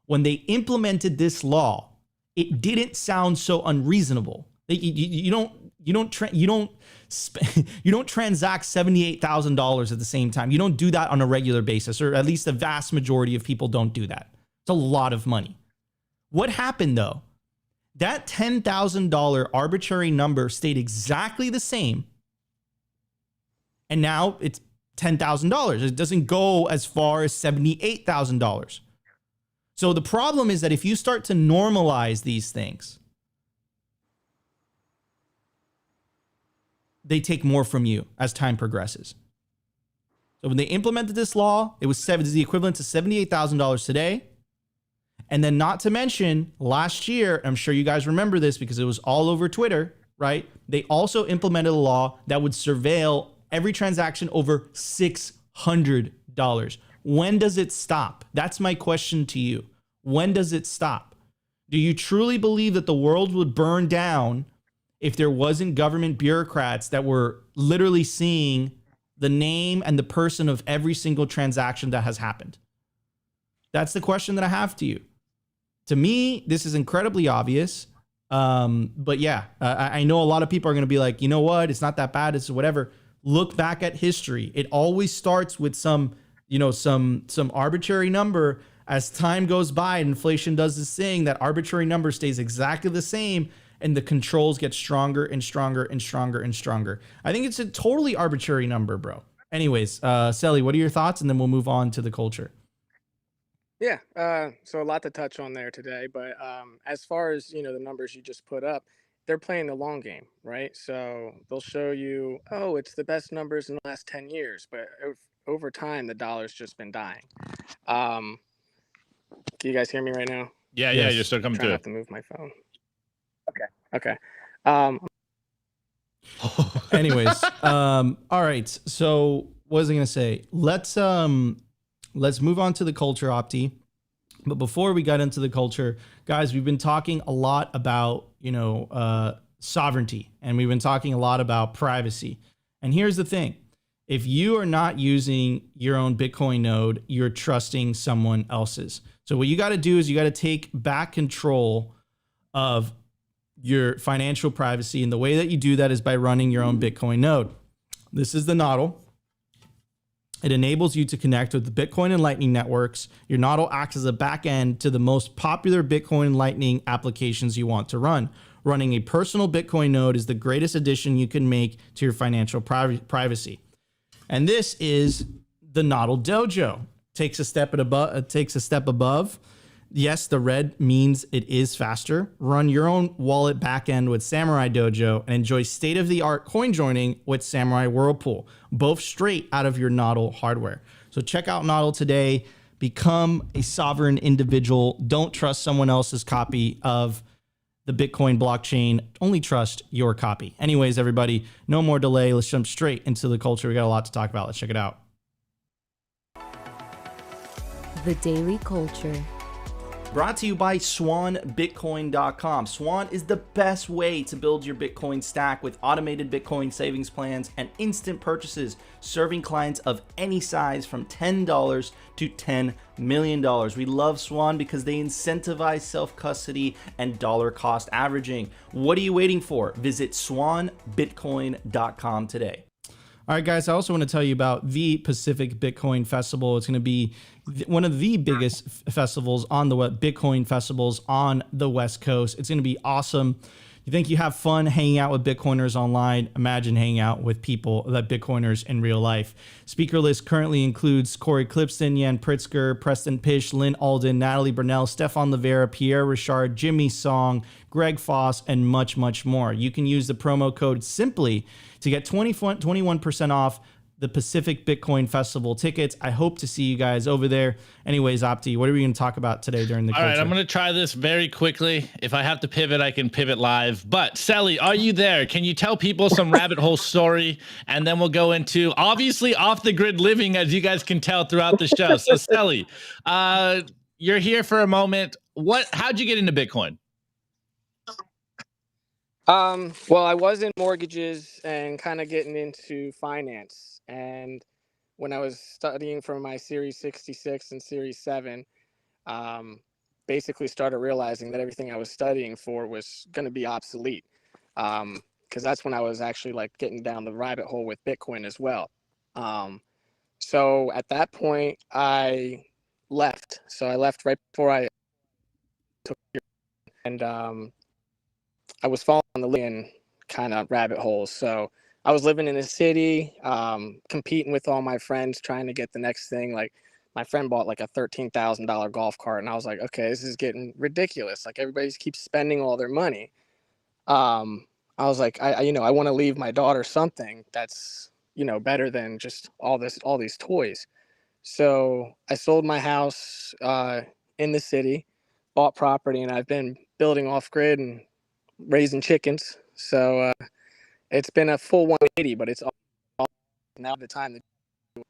When they implemented this law, it didn't sound so unreasonable. You don't transact $78,000 at the same time. You don't do that on a regular basis, or at least the vast majority of people don't do that. It's a lot of money. What happened though? That $10,000 arbitrary number stayed exactly the same. And now it's $10,000. It doesn't go as far as $78,000. So the problem is that if you start to normalize these things, they take more from you as time progresses. So when they implemented this law, it was the equivalent to $78,000 today. And then not to mention last year, I'm sure you guys remember this because it was all over Twitter, right? They also implemented a law that would surveil every transaction over $600. When does it stop? That's my question to you. When does it stop? Do you truly believe that the world would burn down if there wasn't government bureaucrats that were literally seeing the name and the person of every single transaction that has happened? That's the question that I have to you. To me, this is incredibly obvious. But yeah, I know a lot of people are going to be like, you know what? It's not that bad. It's whatever. Look back at history. It always starts with some arbitrary number. As time goes by, inflation does this thing, that arbitrary number stays exactly the same, and the controls get stronger and stronger and stronger and stronger. I think it's a totally arbitrary number, bro. Anyways, Selly, what are your thoughts? And then we'll move on to the culture. Yeah, so a lot to touch on there today, but as far as, the numbers you just put up, they're playing the long game, right? So they'll show you, oh, it's the best numbers in the last 10 years, but over time, the dollar's just been dying. Can you guys hear me right now? Yeah, Yes. you're still coming Trying through. not to move my phone. Okay. Anyways, all right. So what was I going to say? Let's move on to the culture, Opti. But before we got into the culture, guys, we've been talking a lot about, sovereignty, and we've been talking a lot about privacy. And here's the thing. If you are not using your own Bitcoin node, you're trusting someone else's. So what you got to do is you got to take back control of your financial privacy. And the way that you do that is by running your own Bitcoin node. This is the Nostr. It enables you to connect with the Bitcoin and Lightning networks. Your Nostr acts as a backend to the most popular Bitcoin and Lightning applications you want to run. Running a personal Bitcoin node is the greatest addition you can make to your financial privacy. And this is the Nostr Dojo. Takes a step above. Yes, the red means it is faster. Run your own wallet backend with Samurai Dojo and enjoy state-of-the-art coin joining with Samurai Whirlpool, both straight out of your Nostr hardware. So check out Nostr today. Become a sovereign individual. Don't trust someone else's copy of the Bitcoin blockchain. Only trust your copy. Anyways, everybody, no more delay. Let's jump straight into the culture. We got a lot to talk about. Let's check it out. The Daily Culture. Brought to you by SwanBitcoin.com. Swan is the best way to build your Bitcoin stack with automated Bitcoin savings plans and instant purchases, serving clients of any size from $10 to $10 million. We love Swan because they incentivize self-custody and dollar cost averaging. What are you waiting for? Visit SwanBitcoin.com today. All right, guys, I also want to tell you about the Pacific Bitcoin Festival. It's going to be one of the biggest festivals on the Bitcoin festivals on the West Coast. It's going to be awesome. You think you have fun hanging out with Bitcoiners online? Imagine hanging out with people that Bitcoiners in real life. Speaker list currently includes Corey Clipston, Jan Pritzker, Preston Pish, Lynn Alden, Natalie Burnell, Stefan Livera, Pierre Richard, Jimmy Song, Greg Foss, and much, much more. You can use the promo code SIMPLY to get 21% off the Pacific Bitcoin Festival tickets. I hope to see you guys over there. Anyways, Opti, what are we going to talk about today during the All right, I'm going to try this very quickly. If I have to pivot, I can pivot live. But Selly, are you there? Can you tell people some rabbit hole story? And then we'll go into obviously off the grid living, as you guys can tell throughout the show. So Selly, you're here for a moment. How'd you get into Bitcoin? Well, I was in mortgages and kind of getting into finance. And when I was studying for my Series 66 and Series 7, basically started realizing that everything I was studying for was going to be obsolete. Because that's when I was actually like getting down the rabbit hole with Bitcoin as well. So at that point, I left. So I left right before I took, and I was following the LinkedIn kind of rabbit holes. So I was living in a city, competing with all my friends, trying to get the next thing. Like my friend bought like a $13,000 golf cart, and I was like, okay, this is getting ridiculous. Like everybody keeps spending all their money. I was like, I want to leave my daughter something that's, better than just all these toys. So I sold my house in the city, bought property, and I've been building off grid and raising chickens. So it's been a full 180, but it's all now the time to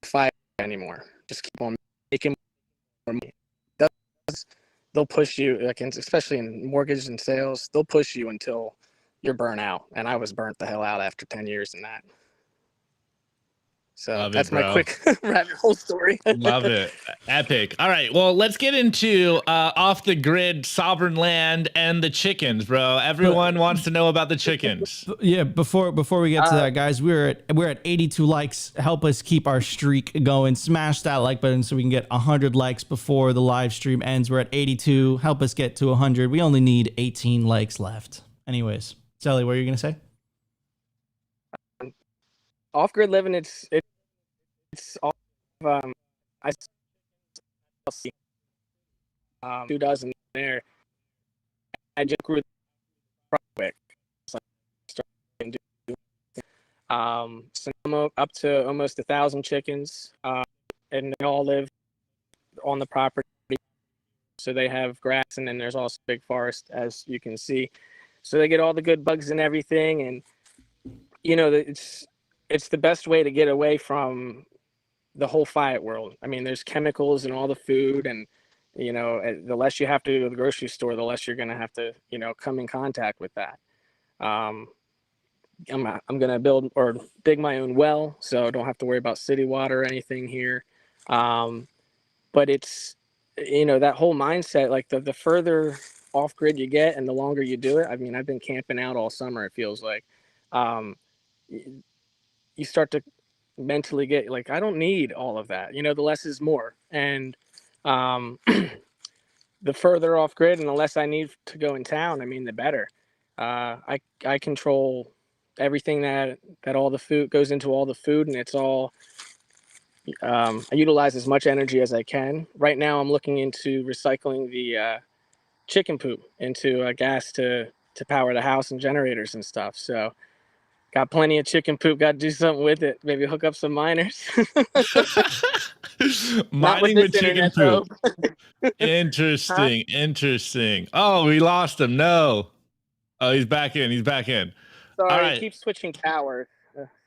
fight anymore. Just keep on making more money. They'll push you, like especially in mortgage and sales, they'll push you until you're burnt out. And I was burnt the hell out after 10 years in that. So that's my quick rabbit hole story. Love it. Epic. All right. Well, let's get into off the grid sovereign land and the chickens, bro. Everyone wants to know about the chickens. Yeah, before we get to that, guys, we're at 82 likes. Help us keep our streak going. Smash that like button so we can get 100 likes before the live stream ends. We're at 82. Help us get to 100. We only need 18 likes left. Anyways, Sally, what are you gonna say? Off grid living, it's all I see 2 dozen there. I just grew quick. So I'm up to almost 1,000 chickens, and they all live on the property. So they have grass, and then there's also a big forest, as you can see. So they get all the good bugs and everything, and it's the best way to get away from the whole fiat world. I mean, there's chemicals in all the food, and the less you have to go to the grocery store, the less you're going to have to come in contact with that. I'm going to build or dig my own well, so I don't have to worry about city water or anything here. But it's that whole mindset, like the further off grid you get and the longer you do it. I mean, I've been camping out all summer, it feels like. You start to mentally get like, I don't need all of that. The less is more. And the further off grid and the less I need to go in town, I mean, the better. I control everything that all the food goes into all the food, and it's all I utilize as much energy as I can. Right now I'm looking into recycling the chicken poop into gas to power the house and generators and stuff. So got plenty of chicken poop, got to do something with it. Maybe hook up some miners. Mining with chicken poop. Interesting. Huh? Interesting. Oh, we lost him. No. Oh, he's back in. Sorry, all right. Keep switching towers.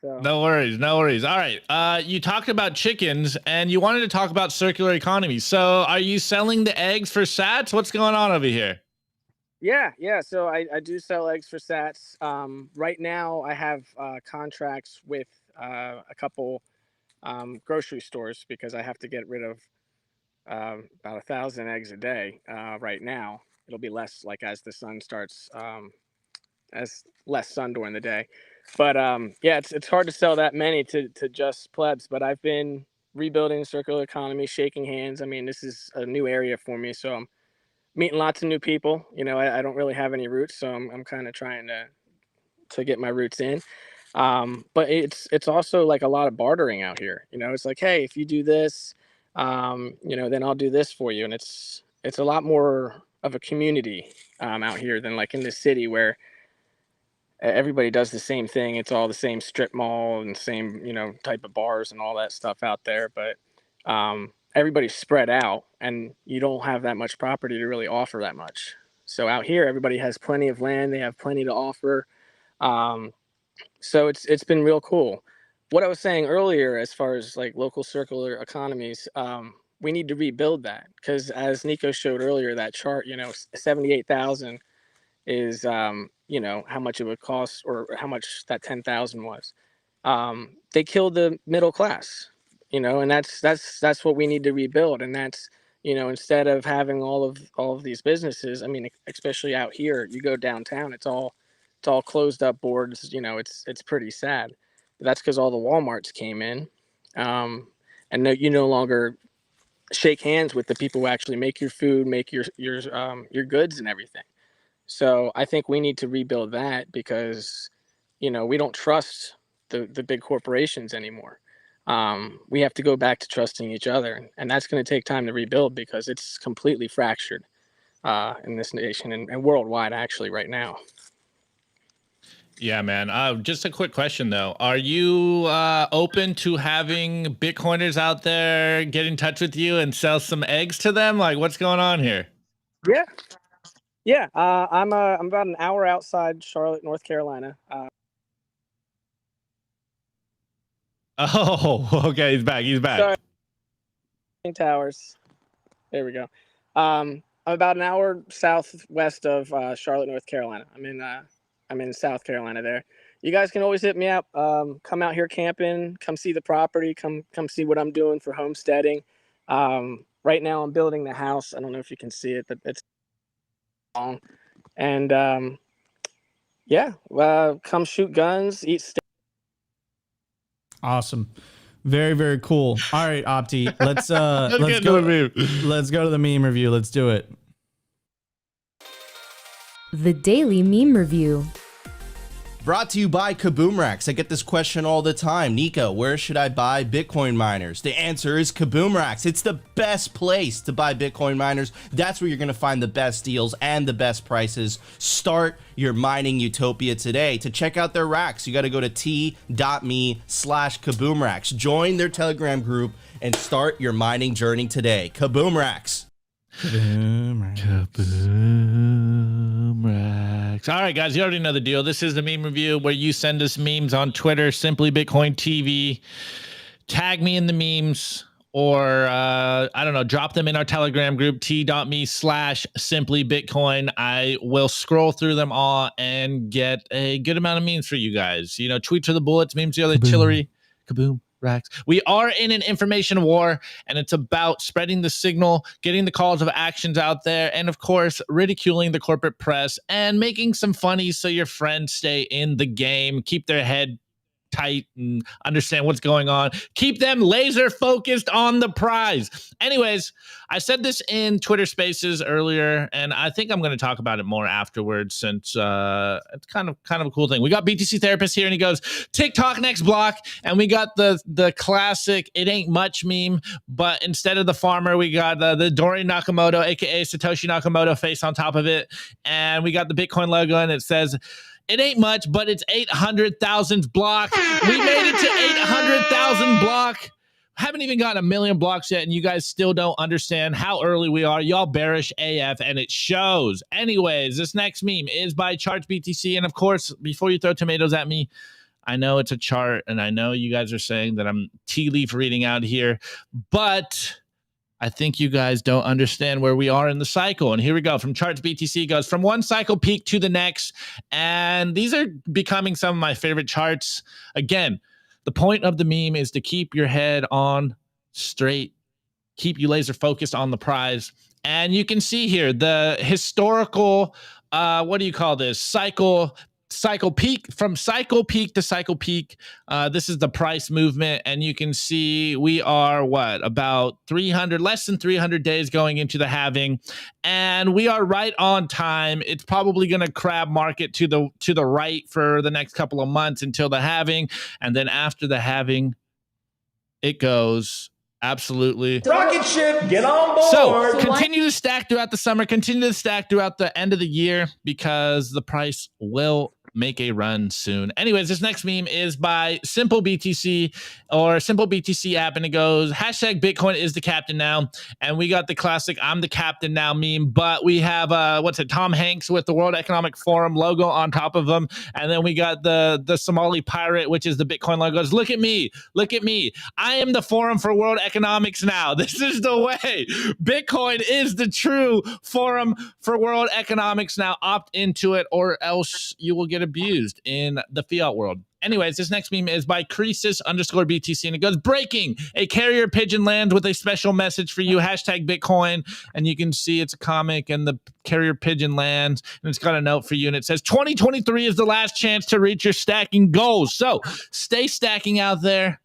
So. No worries. All right. You talked about chickens and you wanted to talk about circular economy. So are you selling the eggs for sats? What's going on over here? Yeah. So I do sell eggs for sats. Right now I have contracts with a couple grocery stores because I have to get rid of about 1,000 eggs a day right now. It'll be less like as the sun starts as less sun during the day. But yeah, it's hard to sell that many to just plebs. But I've been rebuilding the circular economy, shaking hands. I mean, this is a new area for me, so I'm meeting lots of new people. You know, I don't really have any roots, so I'm kind of trying to get my roots in. But it's also like a lot of bartering out here. You know, it's like, hey, if you do this, you know, then I'll do this for you, and it's a lot more of a community out here than like in the city where everybody does the same thing. It's all the same strip mall and same, you know, type of bars and all that stuff out there. But everybody's spread out, and you don't have that much property to really offer that much. So out here, everybody has plenty of land. They have plenty to offer. So it's been real cool. What I was saying earlier, as far as like local circular economies, we need to rebuild that because, as Nico showed earlier, that chart, you know, 78,000 is you know, how much it would cost or how much that 10,000 was. They killed the middle class, you know, and that's what we need to rebuild. And that's, you know, instead of having all of these businesses, I mean, especially out here, you go downtown, it's all closed up boards, you know, it's pretty sad. But that's because all the Walmarts came in, and no, you no longer shake hands with the people who actually make your food, make your goods and everything. So I think we need to rebuild that because, you know, we don't trust the big corporations anymore. We have to go back to trusting each other, and that's going to take time to rebuild because it's completely fractured in this nation and worldwide actually right now. Yeah, man. Just a quick question though. Are you open to having Bitcoiners out there get in touch with you and sell some eggs to them? Like, what's going on here? Yeah. Yeah, I'm about an hour outside Charlotte, North Carolina. Oh, okay. He's back. He's back. Sorry, Towers. There we go. I'm about an hour southwest of Charlotte, North Carolina. I'm in South Carolina there. You guys can always hit me up. Come out here camping. Come see the property. Come see what I'm doing for homesteading. Right now I'm building the house. I don't know if you can see it, but it's long. And yeah, come shoot guns, eat steak. Awesome. Very, very cool. All right, Opti, let's go to the meme review. Let's do it. The Daily Meme Review. Brought to you by Kaboom Racks. I get this question all the time. Nico, where should I buy Bitcoin miners? The answer is Kaboom Racks. It's the best place to buy Bitcoin miners. That's where you're going to find the best deals and the best prices. Start your mining utopia today. To check out their racks, you got to go to t.me/Kaboom Racks. Join their Telegram group and start your mining journey today. Kaboom Racks. Kaboom Racks. All right, guys, you already know the deal. This is the meme review where you send us memes on Twitter, Simply Bitcoin TV. Tag me in the memes, or I don't know, drop them in our Telegram group, t.me/simplybitcoin. I will scroll through them all and get a good amount of memes for you guys. You know, tweets are the bullets, memes are the artillery. Kaboom Racks. We are in an information war, and it's about spreading the signal, getting the calls of actions out there, and of course, ridiculing the corporate press and making some funnies so your friends stay in the game, keep their head tight and understand what's going on. Keep them laser focused on the prize. Anyways, I said this in Twitter Spaces earlier, and I think I'm going to talk about it more afterwards since it's kind of a cool thing. We got BTC Therapist here, and he goes, TikTok next block, and we got the classic "it ain't much" meme, but instead of the farmer, we got the Dori Nakamoto, aka Satoshi Nakamoto, face on top of it, and we got the Bitcoin logo, and it says, "It ain't much, but it's 800,000 block." We made it to 800,000 block. Haven't even gotten 1 million blocks yet, and you guys still don't understand how early we are. Y'all bearish AF, and it shows. Anyways, this next meme is by Charts BTC, and of course, before you throw tomatoes at me, I know it's a chart, and I know you guys are saying that I'm tea leaf reading out here, but I think you guys don't understand where we are in the cycle. And here we go. From Charts BTC goes from one cycle peak to the next. And these are becoming some of my favorite charts. Again, the point of the meme is to keep your head on straight, keep you laser focused on the prize. And you can see here the historical, what do you call this? Cycle cycle peak from cycle peak to cycle peak. This is the price movement, and you can see we are about less than 300 days going into the halving, and we are right on time. It's probably going to crab market to the right for the next couple of months until the halving, and then after the halving, it goes absolutely rocket ship, get on board. So continue to stack throughout the summer, continue to stack throughout the end of the year, because the price will make a run soon. Anyways, this next meme is by Simple BTC or Simple BTC app, and it goes hashtag Bitcoin is the captain now. And we got the classic I'm the captain now meme, but we have Tom Hanks with the World Economic Forum logo on top of them, and then we got the Somali pirate, which is the Bitcoin logo. Look at me, I am the forum for world economics now. This is the way. Bitcoin is the true forum for world economics now. Opt into it, or else you will get abused in the fiat world. Anyways, this next meme is by Croesus_BTC, and it goes, breaking, a carrier pigeon lands with a special message for you, hashtag Bitcoin. And you can see it's a comic, and the carrier pigeon lands, and it's got a note for you, and it says 2023 is the last chance to reach your stacking goals. So stay stacking out there.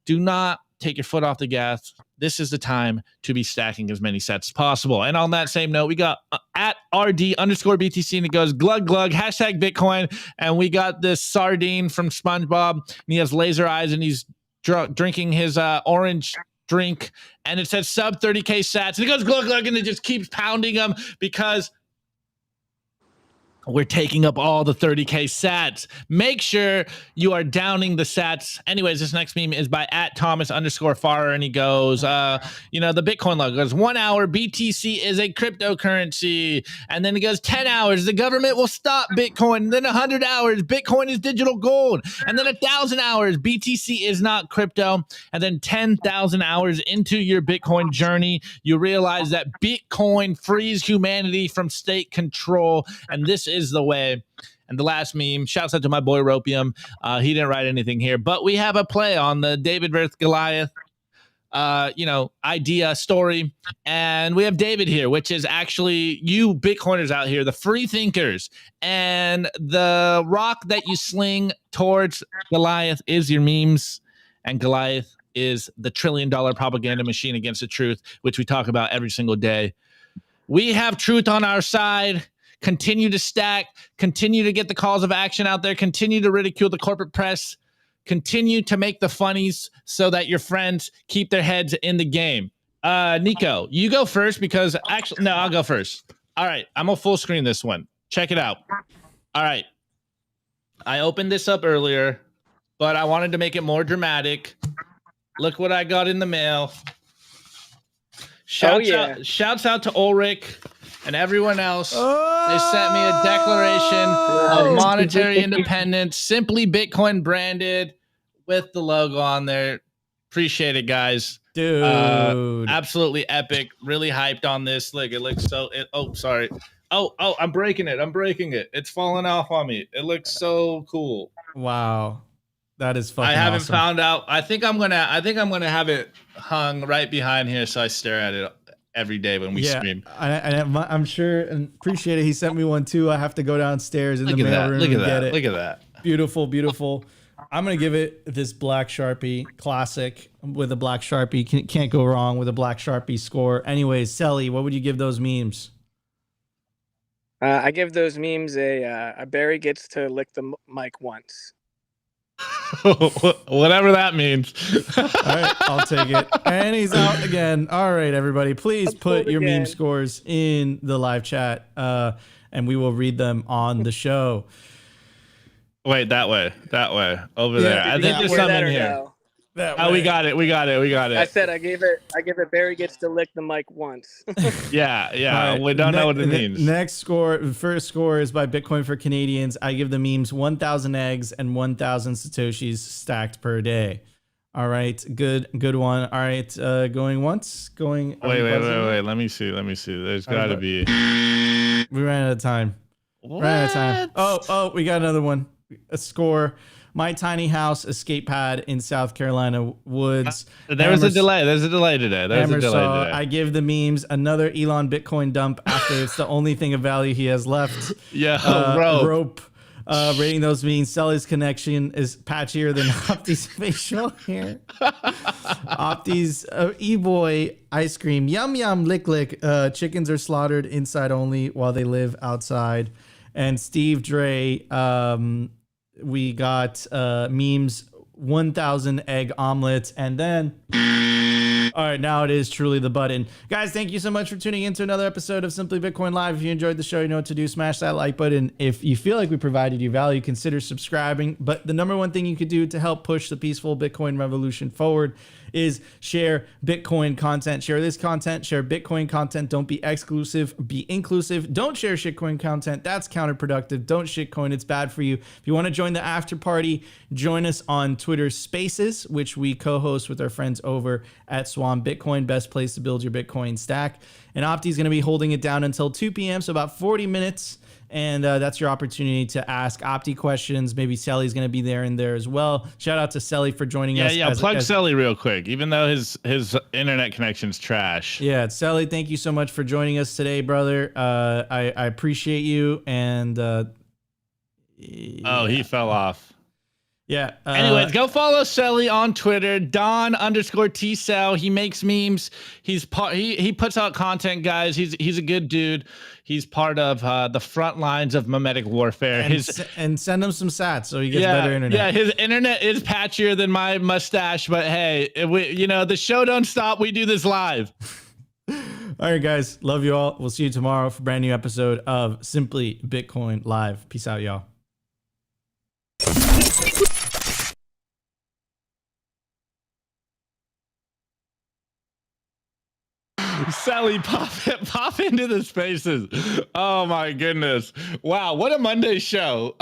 Do not take your foot off the gas. This is the time to be stacking as many sets as possible. And on that same note, we got at RD_BTC, and it goes glug glug, hashtag Bitcoin. And we got this sardine from SpongeBob, and he has laser eyes, and he's drinking his orange drink, and it says sub 30K sats, and it goes glug glug, and it just keeps pounding them because we're taking up all the 30K sats. Make sure you are downing the sats. Anyways, this next meme is by at Thomas_Farrer, and he goes, the Bitcoin logo goes 1 hour, BTC is a cryptocurrency. And then he goes 10 hours, the government will stop Bitcoin. And then 100 hours, Bitcoin is digital gold. And then 1,000 hours, BTC is not crypto. And then 10,000 hours into your Bitcoin journey, you realize that Bitcoin frees humanity from state control. And this is the way. And the last meme, shouts out to my boy Ropium. He didn't write anything here, but we have a play on the David versus Goliath idea story. And we have David here, which is actually you Bitcoiners out here, the free thinkers, and the rock that you sling towards Goliath is your memes, and Goliath is the $1 trillion propaganda machine against the truth, which we talk about every single day. We have truth on our side. Continue to stack, continue to get the calls of action out there, continue to ridicule the corporate press, continue to make the funnies so that your friends keep their heads in the game. Nico, you go first, because actually, no, I'll go first. All right, I'm gonna full screen this one. Check it out. All right, I opened this up earlier, but I wanted to make it more dramatic. Look what I got in the mail. Shouts out to Ulrich and everyone else. They sent me a declaration of monetary independence, simply Bitcoin branded with the logo on there. Appreciate it, guys. Dude. Absolutely epic. Really hyped on this. Look, it looks so. Sorry. Oh, I'm breaking it. It's falling off on me. It looks so cool. Wow. That is fucking I haven't awesome. found out. I think I'm gonna have it hung right behind here so I stare at it every day when we stream. I'm sure and appreciate it. He sent me one too. I have to go downstairs in the mailroom and get it. Look at that. Beautiful, beautiful. I'm gonna give it this black Sharpie classic with a black Sharpie. Can't go wrong with a black Sharpie score. Anyways, Selly, what would you give those memes? I give those memes a Barry gets to lick the mic once. Whatever that means. All right, I'll take it. And he's out again. All right, everybody, please put your meme scores in the live chat, and we will read them on the show. Wait, that way, over there. I think there's something in here. Oh, we got it. I said I give it Barry gets to lick the mic once. Yeah. Right. We don't know what it means. First score is by Bitcoin for Canadians. I give the memes 1,000 eggs and 1,000 Satoshis stacked per day. All right, good one. All right, going once, going. Wait. Let me see. There's got to be. We ran out of time. Oh, we got another one. A score. My tiny house escape pad in South Carolina woods. There's a delay today. I give the memes another Elon Bitcoin dump after it's the only thing of value he has left. Yeah, rope. Rating those means Sully's connection is patchier than Opti's facial hair. Opti's E-boy ice cream. Yum yum lick lick. Chickens are slaughtered inside only while they live outside. And Steve Dre, we got memes 1,000 egg omelets, and then all right, now it is truly the button. Guys, thank you so much for tuning in to another episode of Simply Bitcoin Live. If you enjoyed the show, you know what to do. Smash that like button. If you feel like we provided you value, consider subscribing. But the number one thing you could do to help push the peaceful Bitcoin revolution forward is share Bitcoin content. Share this content, share Bitcoin content. Don't be exclusive, be inclusive. Don't share shitcoin content. That's counterproductive. Don't shitcoin. It's bad for you. If you want to join the after party, join us on Twitter Spaces, which we co-host with our friends over at Swan Bitcoin. Best place to build your Bitcoin stack. And Opti's going to be holding it down until 2 p.m., so about 40 minutes. And that's your opportunity to ask Opti questions. Maybe Selly's going to be there as well. Shout out to Selly for joining us. Yeah, plug Selly real quick, even though his internet connection's trash. Yeah, Selly, thank you so much for joining us today, brother. I appreciate you. And Oh, he fell off. Yeah. Anyways, go follow Selly on Twitter, Don_T-Cell. He makes memes. He puts out content, guys. He's a good dude. He's part of the front lines of memetic warfare. And send him some sats so he gets better internet. Yeah, his internet is patchier than my mustache, but hey, the show don't stop. We do this live. All right, guys. Love you all. We'll see you tomorrow for a brand new episode of Simply Bitcoin Live. Peace out, y'all. Sally, pop into the spaces. Oh my goodness. Wow, what a Monday show.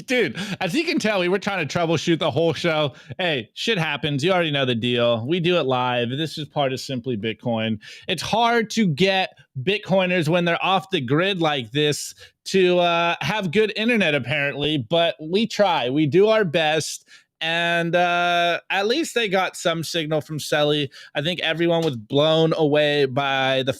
Dude, as you can tell, we were trying to troubleshoot the whole show. Hey, shit happens. You already know the deal. We do it live. This is part of Simply Bitcoin. It's hard to get Bitcoiners when they're off the grid like this to have good internet, apparently, but we try. We do our best. And at least they got some signal from Selly. I think everyone was blown away by the